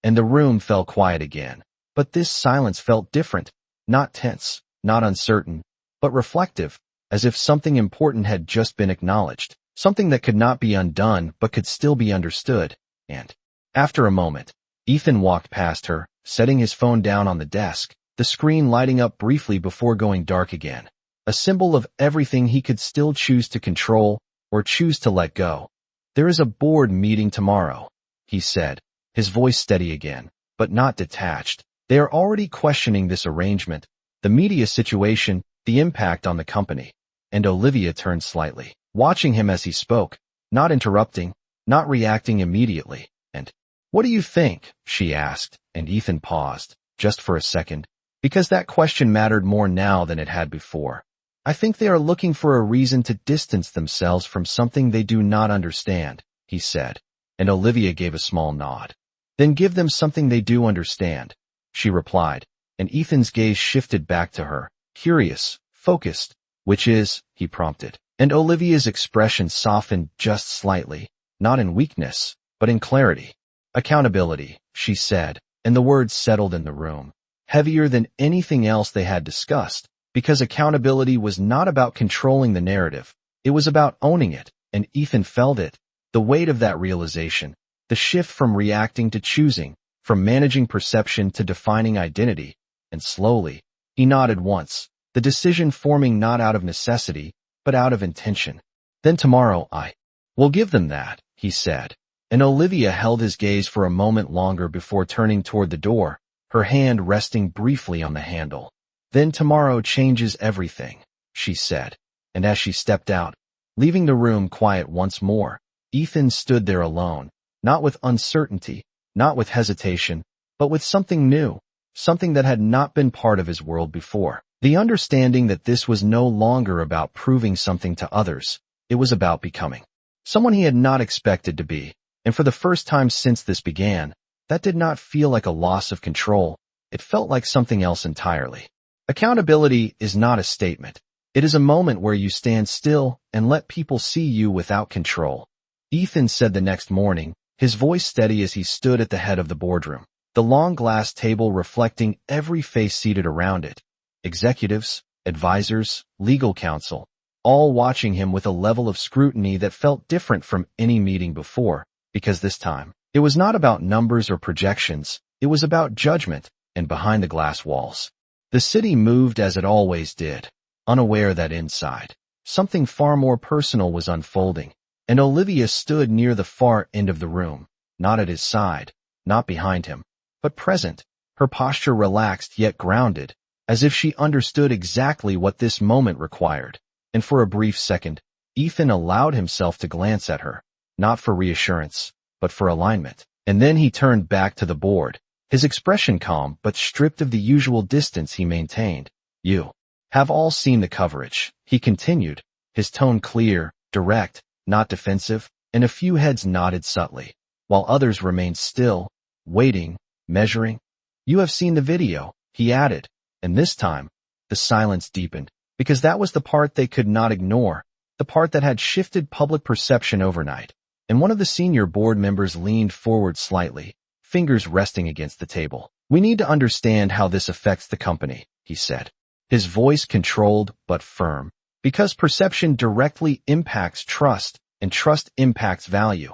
And the room fell quiet again, but this silence felt different, not tense, not uncertain, but reflective, as if something important had just been acknowledged, something that could not be undone but could still be understood. And after a moment, Ethan walked past her, setting his phone down on the desk, the screen lighting up briefly before going dark again, a symbol of everything he could still choose to control or choose to let go. "There is a board meeting tomorrow," he said, his voice steady again, but not detached. "They are already questioning this arrangement, the media situation, the impact on the company." And Olivia turned slightly, watching him as he spoke, not interrupting, not reacting immediately. "And what do you think?" she asked, and Ethan paused, just for a second, because that question mattered more now than it had before. "I think they are looking for a reason to distance themselves from something they do not understand," he said, and Olivia gave a small nod. "Then give them something they do understand," she replied, and Ethan's gaze shifted back to her, curious, focused. "Which is," he prompted, and Olivia's expression softened just slightly, not in weakness, but in clarity. "Accountability," she said, and the words settled in the room, heavier than anything else they had discussed, because accountability was not about controlling the narrative, it was about owning it, and Ethan felt it, the weight of that realization, the shift from reacting to choosing, from managing perception to defining identity, and slowly, he nodded once, the decision forming not out of necessity, but out of intention. "Then tomorrow I will give them that," he said, and Olivia held his gaze for a moment longer before turning toward the door, her hand resting briefly on the handle. "Then tomorrow changes everything," she said, and as she stepped out, leaving the room quiet once more, Ethan stood there alone, not with uncertainty, not with hesitation, but with something new, something that had not been part of his world before. The understanding that this was no longer about proving something to others, it was about becoming someone he had not expected to be, and for the first time since this began, that did not feel like a loss of control, it felt like something else entirely. Accountability is not a statement. It is a moment where you stand still and let people see you without control. Ethan said the next morning, his voice steady as he stood at the head of the boardroom, the long glass table reflecting every face seated around it. Executives, advisors, legal counsel, all watching him with a level of scrutiny that felt different from any meeting before, because this time, it was not about numbers or projections, it was about judgment, and behind the glass walls. The city moved as it always did, unaware that inside, something far more personal was unfolding, and Olivia stood near the far end of the room, not at his side, not behind him, but present, her posture relaxed yet grounded, as if she understood exactly what this moment required. And for a brief second, Ethan allowed himself to glance at her, not for reassurance, but for alignment. And then he turned back to the board, his expression calm but stripped of the usual distance he maintained. You have all seen the coverage, he continued, his tone clear, direct, not defensive, and a few heads nodded subtly, while others remained still, waiting, measuring. You have seen the video, he added, and this time, the silence deepened, because that was the part they could not ignore, the part that had shifted public perception overnight. And one of the senior board members leaned forward slightly, fingers resting against the table. We need to understand how this affects the company, he said, his voice controlled but firm, because perception directly impacts trust, and trust impacts value.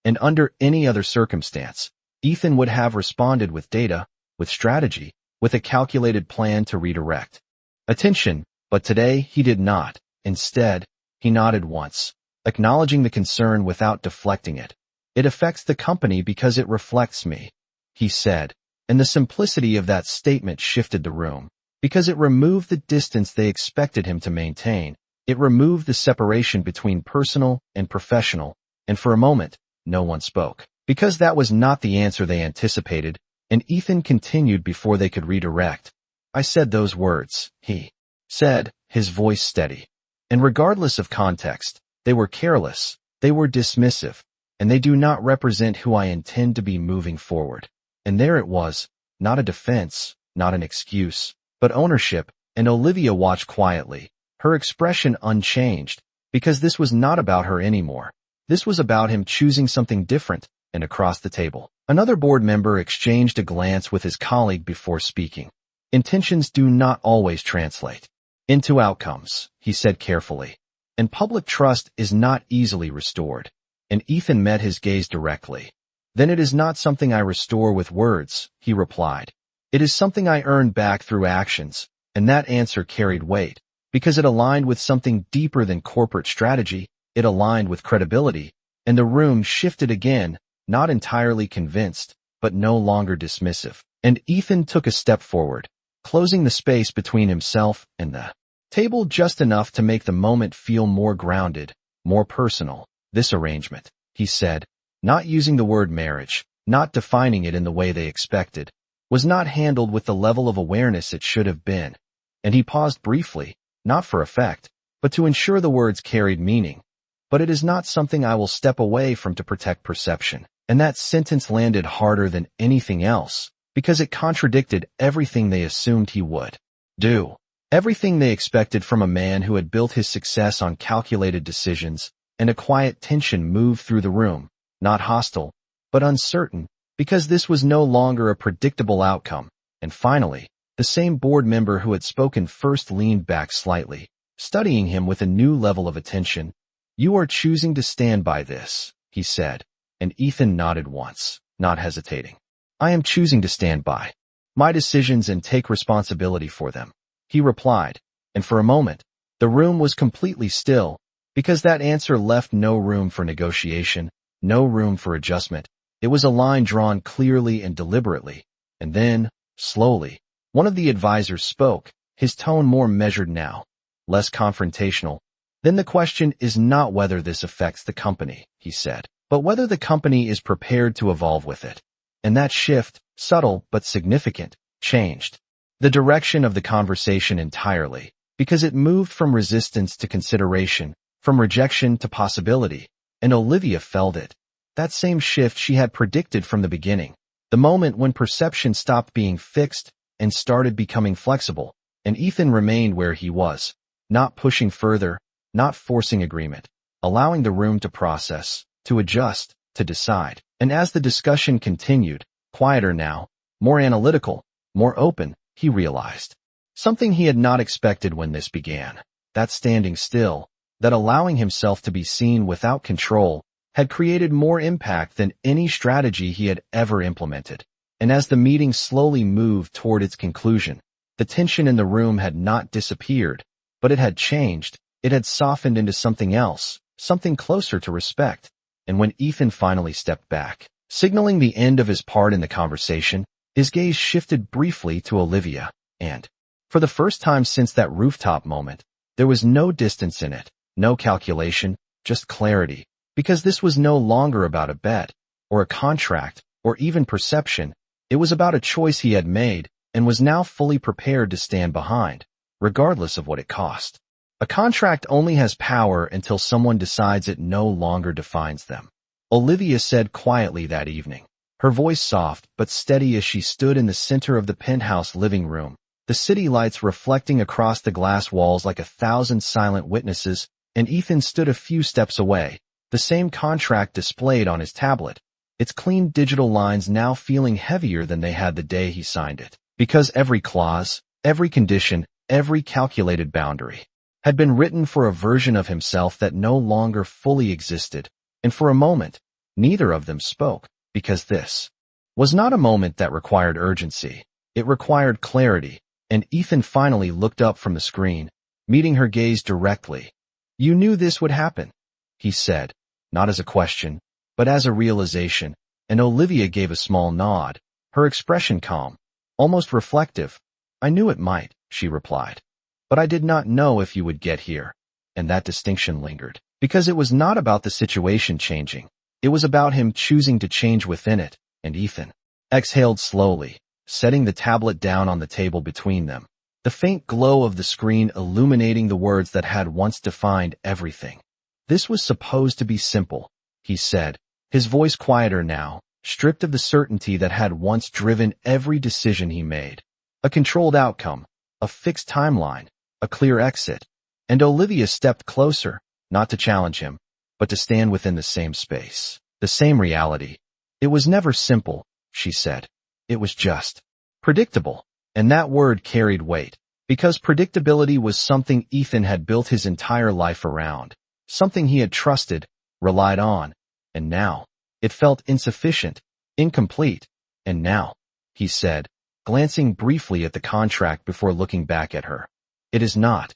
And under any other circumstance, Ethan would have responded with data, with strategy, with a calculated plan to redirect attention, but today he did not. Instead, he nodded once, acknowledging the concern without deflecting it. It affects the company because it reflects me, he said, and the simplicity of that statement shifted the room, because it removed the distance they expected him to maintain. It removed the separation between personal and professional, and for a moment, no one spoke, because that was not the answer they anticipated, and Ethan continued before they could redirect. I said those words, he said, his voice steady. And regardless of context, they were careless, they were dismissive, and they do not represent who I intend to be moving forward. And there it was, not a defense, not an excuse, but ownership, and Olivia watched quietly, her expression unchanged, because this was not about her anymore. This was about him choosing something different, and across the table, another board member exchanged a glance with his colleague before speaking. Intentions do not always translate into outcomes, he said carefully, and public trust is not easily restored. And Ethan met his gaze directly. Then it is not something I restore with words, he replied. It is something I earn back through actions, and that answer carried weight, because it aligned with something deeper than corporate strategy, it aligned with credibility, and the room shifted again, not entirely convinced, but no longer dismissive. And Ethan took a step forward, closing the space between himself and the table just enough to make the moment feel more grounded, more personal. This arrangement, he said, not using the word marriage, not defining it in the way they expected, was not handled with the level of awareness it should have been. And he paused briefly, not for effect, but to ensure the words carried meaning. But it is not something I will step away from to protect perception. And that sentence landed harder than anything else, because it contradicted everything they assumed he would do, everything they expected from a man who had built his success on calculated decisions. And a quiet tension moved through the room, not hostile, but uncertain, because this was no longer a predictable outcome. And finally, the same board member who had spoken first leaned back slightly, studying him with a new level of attention. You are choosing to stand by this, he said, and Ethan nodded once, not hesitating. I am choosing to stand by my decisions and take responsibility for them, he replied, and for a moment, the room was completely still, because that answer left no room for negotiation, no room for adjustment. It was a line drawn clearly and deliberately. And then, slowly, one of the advisors spoke, his tone more measured now, less confrontational. Then the question is not whether this affects the company, he said, but whether the company is prepared to evolve with it. And that shift, subtle but significant, changed the direction of the conversation entirely, because it moved from resistance to consideration, from rejection to possibility, and Olivia felt it. That same shift she had predicted from the beginning, the moment when perception stopped being fixed and started becoming flexible, and Ethan remained where he was, not pushing further, not forcing agreement, allowing the room to process, to adjust, to decide. And as the discussion continued, quieter now, more analytical, more open, he realized something he had not expected when this began. That standing still, that allowing himself to be seen without control, had created more impact than any strategy he had ever implemented. And as the meeting slowly moved toward its conclusion, the tension in the room had not disappeared, but it had changed. It had softened into something else, something closer to respect. And when Ethan finally stepped back, signaling the end of his part in the conversation, his gaze shifted briefly to Olivia, and, for the first time since that rooftop moment, there was no distance in it, no calculation, just clarity, because this was no longer about a bet, or a contract, or even perception. It was about a choice he had made, and was now fully prepared to stand behind, regardless of what it cost. A contract only has power until someone decides it no longer defines them, Olivia said quietly that evening, her voice soft but steady as she stood in the center of the penthouse living room, the city lights reflecting across the glass walls like 1,000 silent witnesses, and Ethan stood a few steps away, the same contract displayed on his tablet, its clean digital lines now feeling heavier than they had the day he signed it, because every clause, every condition, every calculated boundary had been written for a version of himself that no longer fully existed, and for a moment, neither of them spoke, because this was not a moment that required urgency. It required clarity, and Ethan finally looked up from the screen, meeting her gaze directly. "You knew this would happen," he said, not as a question, but as a realization, and Olivia gave a small nod, her expression calm, almost reflective. "I knew it might," she replied. "But I did not know if you would get here." And that distinction lingered, because it was not about the situation changing. It was about him choosing to change within it, and Ethan exhaled slowly, setting the tablet down on the table between them, the faint glow of the screen illuminating the words that had once defined everything. "This was supposed to be simple," he said, his voice quieter now, stripped of the certainty that had once driven every decision he made. A controlled outcome, a fixed timeline, a clear exit. And Olivia stepped closer, not to challenge him, but to stand within the same space, the same reality. "It was never simple," she said. "It was just predictable." And that word carried weight, because predictability was something Ethan had built his entire life around, something he had trusted, relied on, and now it felt insufficient, incomplete. "And now," he said, glancing briefly at the contract before looking back at her, "it is not."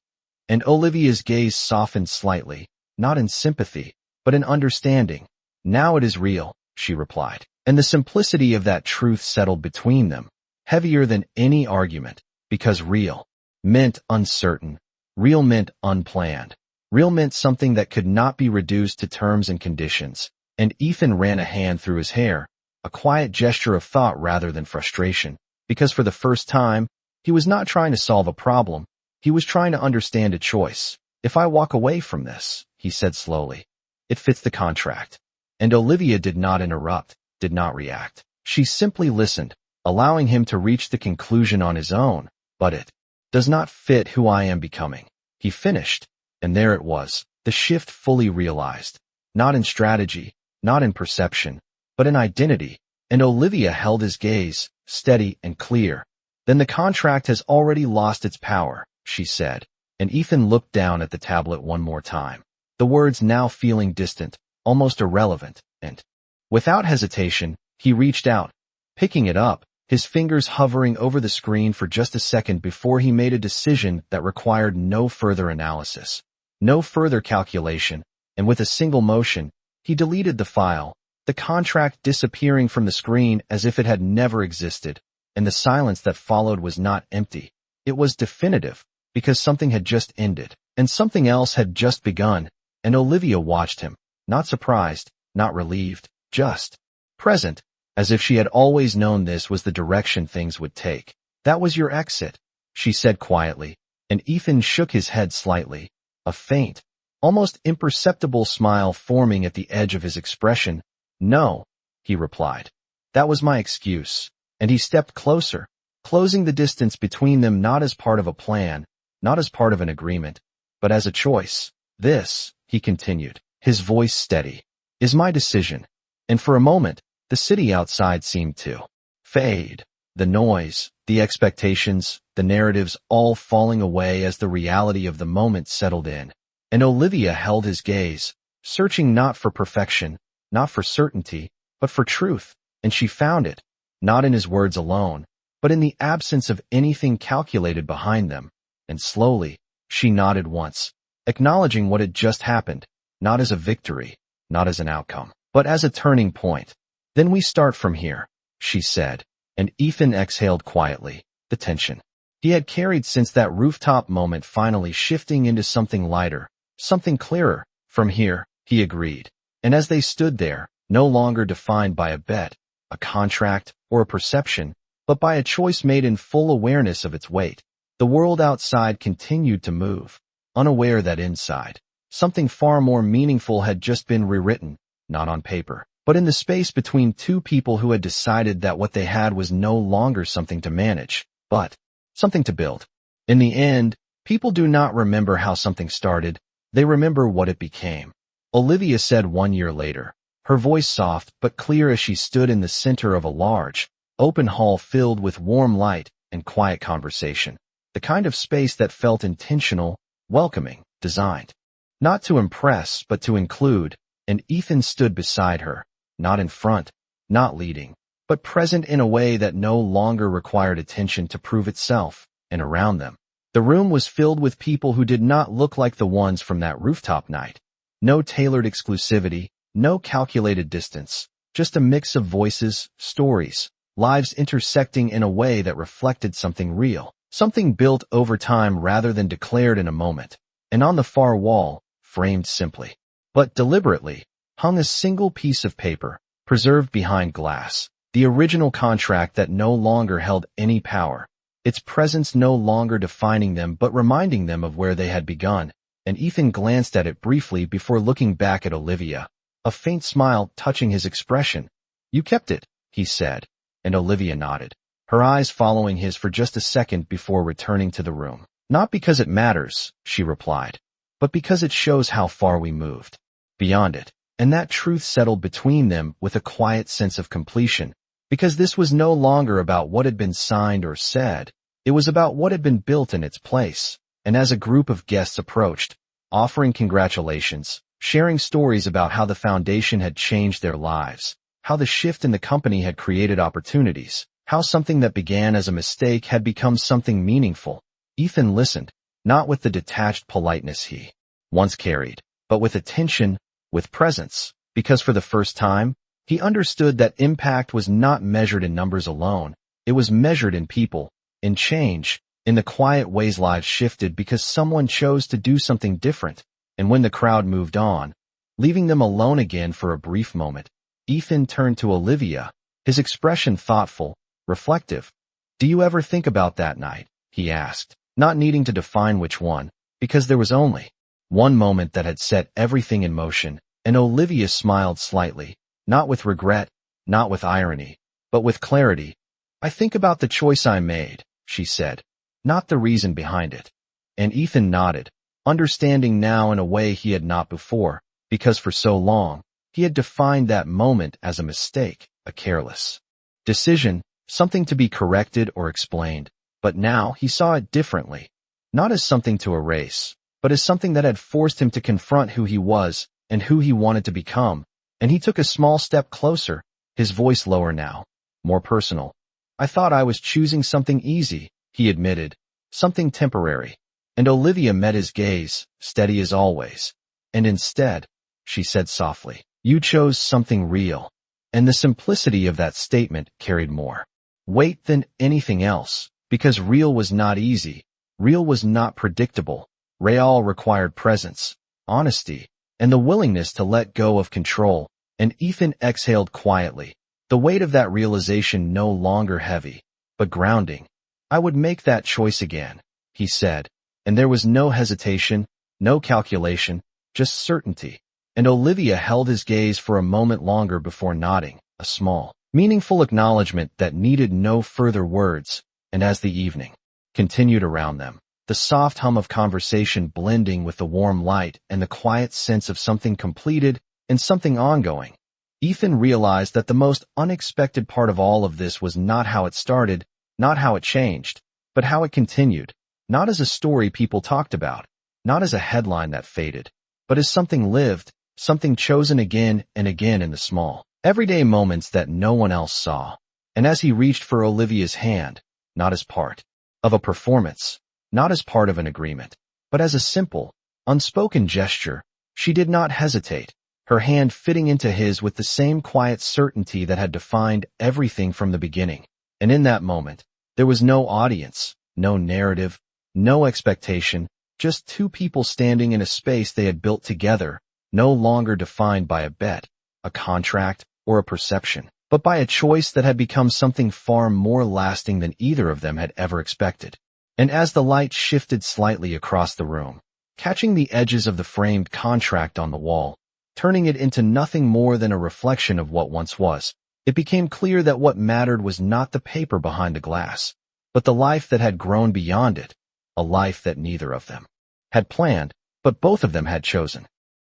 And Olivia's gaze softened slightly, not in sympathy, but in understanding. "Now it is real," she replied, and the simplicity of that truth settled between them, heavier than any argument, because real meant uncertain, real meant unplanned, real meant something that could not be reduced to terms and conditions. And Ethan ran a hand through his hair, a quiet gesture of thought rather than frustration, because for the first time, he was not trying to solve a problem, he was trying to understand a choice. "If I walk away from this," he said slowly, "it fits the contract." And Olivia did not interrupt, did not react. She simply listened, allowing him to reach the conclusion on his own. "But it does not fit who I am becoming," he finished. And there it was, the shift fully realized. Not in strategy, not in perception, but in identity. And Olivia held his gaze, steady and clear. "Then the contract has already lost its power," she said, and Ethan looked down at the tablet one more time, the words now feeling distant, almost irrelevant, and, without hesitation, he reached out, picking it up, his fingers hovering over the screen for just a second before he made a decision that required no further analysis, no further calculation, and with a single motion, he deleted the file, the contract disappearing from the screen as if it had never existed. And the silence that followed was not empty. It was definitive, because something had just ended, and something else had just begun. And Olivia watched him, not surprised, not relieved, just present, as if she had always known this was the direction things would take. "That was your exit," she said quietly, and Ethan shook his head slightly, a faint, almost imperceptible smile forming at the edge of his expression. No, he replied. That was my excuse. And he stepped closer, closing the distance between them not as part of a plan, not as part of an agreement, but as a choice. This, he continued, his voice steady, is my decision. And for a moment, the city outside seemed to fade. The noise, the expectations, the narratives all falling away as the reality of the moment settled in. And Olivia held his gaze, searching not for perfection, not for certainty, but for truth, and she found it, not in his words alone, but in the absence of anything calculated behind them. And slowly, she nodded once, acknowledging what had just happened, not as a victory, not as an outcome, but as a turning point. Then we start from here, she said, and Ethan exhaled quietly, the tension he had carried since that rooftop moment finally shifting into something lighter, something clearer. From here, he agreed. And as they stood there, no longer defined by a bet, a contract, or a perception, but by a choice made in full awareness of its weight, the world outside continued to move, unaware that inside, something far more meaningful had just been rewritten, not on paper, but in the space between two people who had decided that what they had was no longer something to manage, but something to build. In the end, people do not remember how something started, they remember what it became. Olivia said 1 year later, her voice soft but clear as she stood in the center of a large, open hall filled with warm light and quiet conversation, the kind of space that felt intentional, welcoming, designed not to impress but to include. And Ethan stood beside her, not in front, not leading, but present in a way that no longer required attention to prove itself. And around them, the room was filled with people who did not look like the ones from that rooftop night. No tailored exclusivity, no calculated distance, just a mix of voices, stories, lives intersecting in a way that reflected something real, something built over time rather than declared in a moment. And on the far wall, framed simply, but deliberately, hung a single piece of paper, preserved behind glass, the original contract that no longer held any power, its presence no longer defining them but reminding them of where they had begun. And Ethan glanced at it briefly before looking back at Olivia, a faint smile touching his expression. You kept it, he said, and Olivia nodded, her eyes following his for just a second before returning to the room. Not because it matters, she replied, but because it shows how far we moved beyond it. And that truth settled between them with a quiet sense of completion, because this was no longer about what had been signed or said, it was about what had been built in its place. And as a group of guests approached, offering congratulations, sharing stories about how the foundation had changed their lives, how the shift in the company had created opportunities, how something that began as a mistake had become something meaningful, Ethan listened, not with the detached politeness he once carried, but with attention, with presence, because for the first time, he understood that impact was not measured in numbers alone, it was measured in people, in change, in the quiet ways lives shifted because someone chose to do something different. And when the crowd moved on, leaving them alone again for a brief moment, Ethan turned to Olivia, his expression thoughtful, reflective. Do you ever think about that night? He asked, not needing to define which one, because there was only one moment that had set everything in motion. And Olivia smiled slightly, not with regret, not with irony, but with clarity. I think about the choice I made, she said, not the reason behind it. And Ethan nodded, understanding now in a way he had not before, because for so long, he had defined that moment as a mistake, a careless decision, something to be corrected or explained. But now he saw it differently, not as something to erase, but as something that had forced him to confront who he was and who he wanted to become. And he took a small step closer, his voice lower now, more personal. I thought I was choosing something easy, he admitted, something temporary. And Olivia met his gaze, steady as always. And instead, she said softly, you chose something real. And the simplicity of that statement carried more weight than anything else, because real was not easy, real was not predictable. Real required presence, honesty, and the willingness to let go of control. And Ethan exhaled quietly, the weight of that realization no longer heavy, but grounding. I would make that choice again, he said, and there was no hesitation, no calculation, just certainty. And Olivia held his gaze for a moment longer before nodding, a small, meaningful acknowledgement that needed no further words. And as the evening continued around them, the soft hum of conversation blending with the warm light and the quiet sense of something completed and something ongoing, Ethan realized that the most unexpected part of all of this was not how it started, not how it changed, but how it continued, not as a story people talked about, not as a headline that faded, but as something lived, something chosen again and again in the small, everyday moments that no one else saw. And as he reached for Olivia's hand, not as part of a performance, not as part of an agreement, but as a simple, unspoken gesture, she did not hesitate, her hand fitting into his with the same quiet certainty that had defined everything from the beginning. And in that moment, there was no audience, no narrative, no expectation, just two people standing in a space they had built together, no longer defined by a bet, a contract, or a perception, but by a choice that had become something far more lasting than either of them had ever expected. And as the light shifted slightly across the room, catching the edges of the framed contract on the wall, turning it into nothing more than a reflection of what once was, it became clear that what mattered was not the paper behind the glass, but the life that had grown beyond it, a life that neither of them had planned, but both of them had chosen.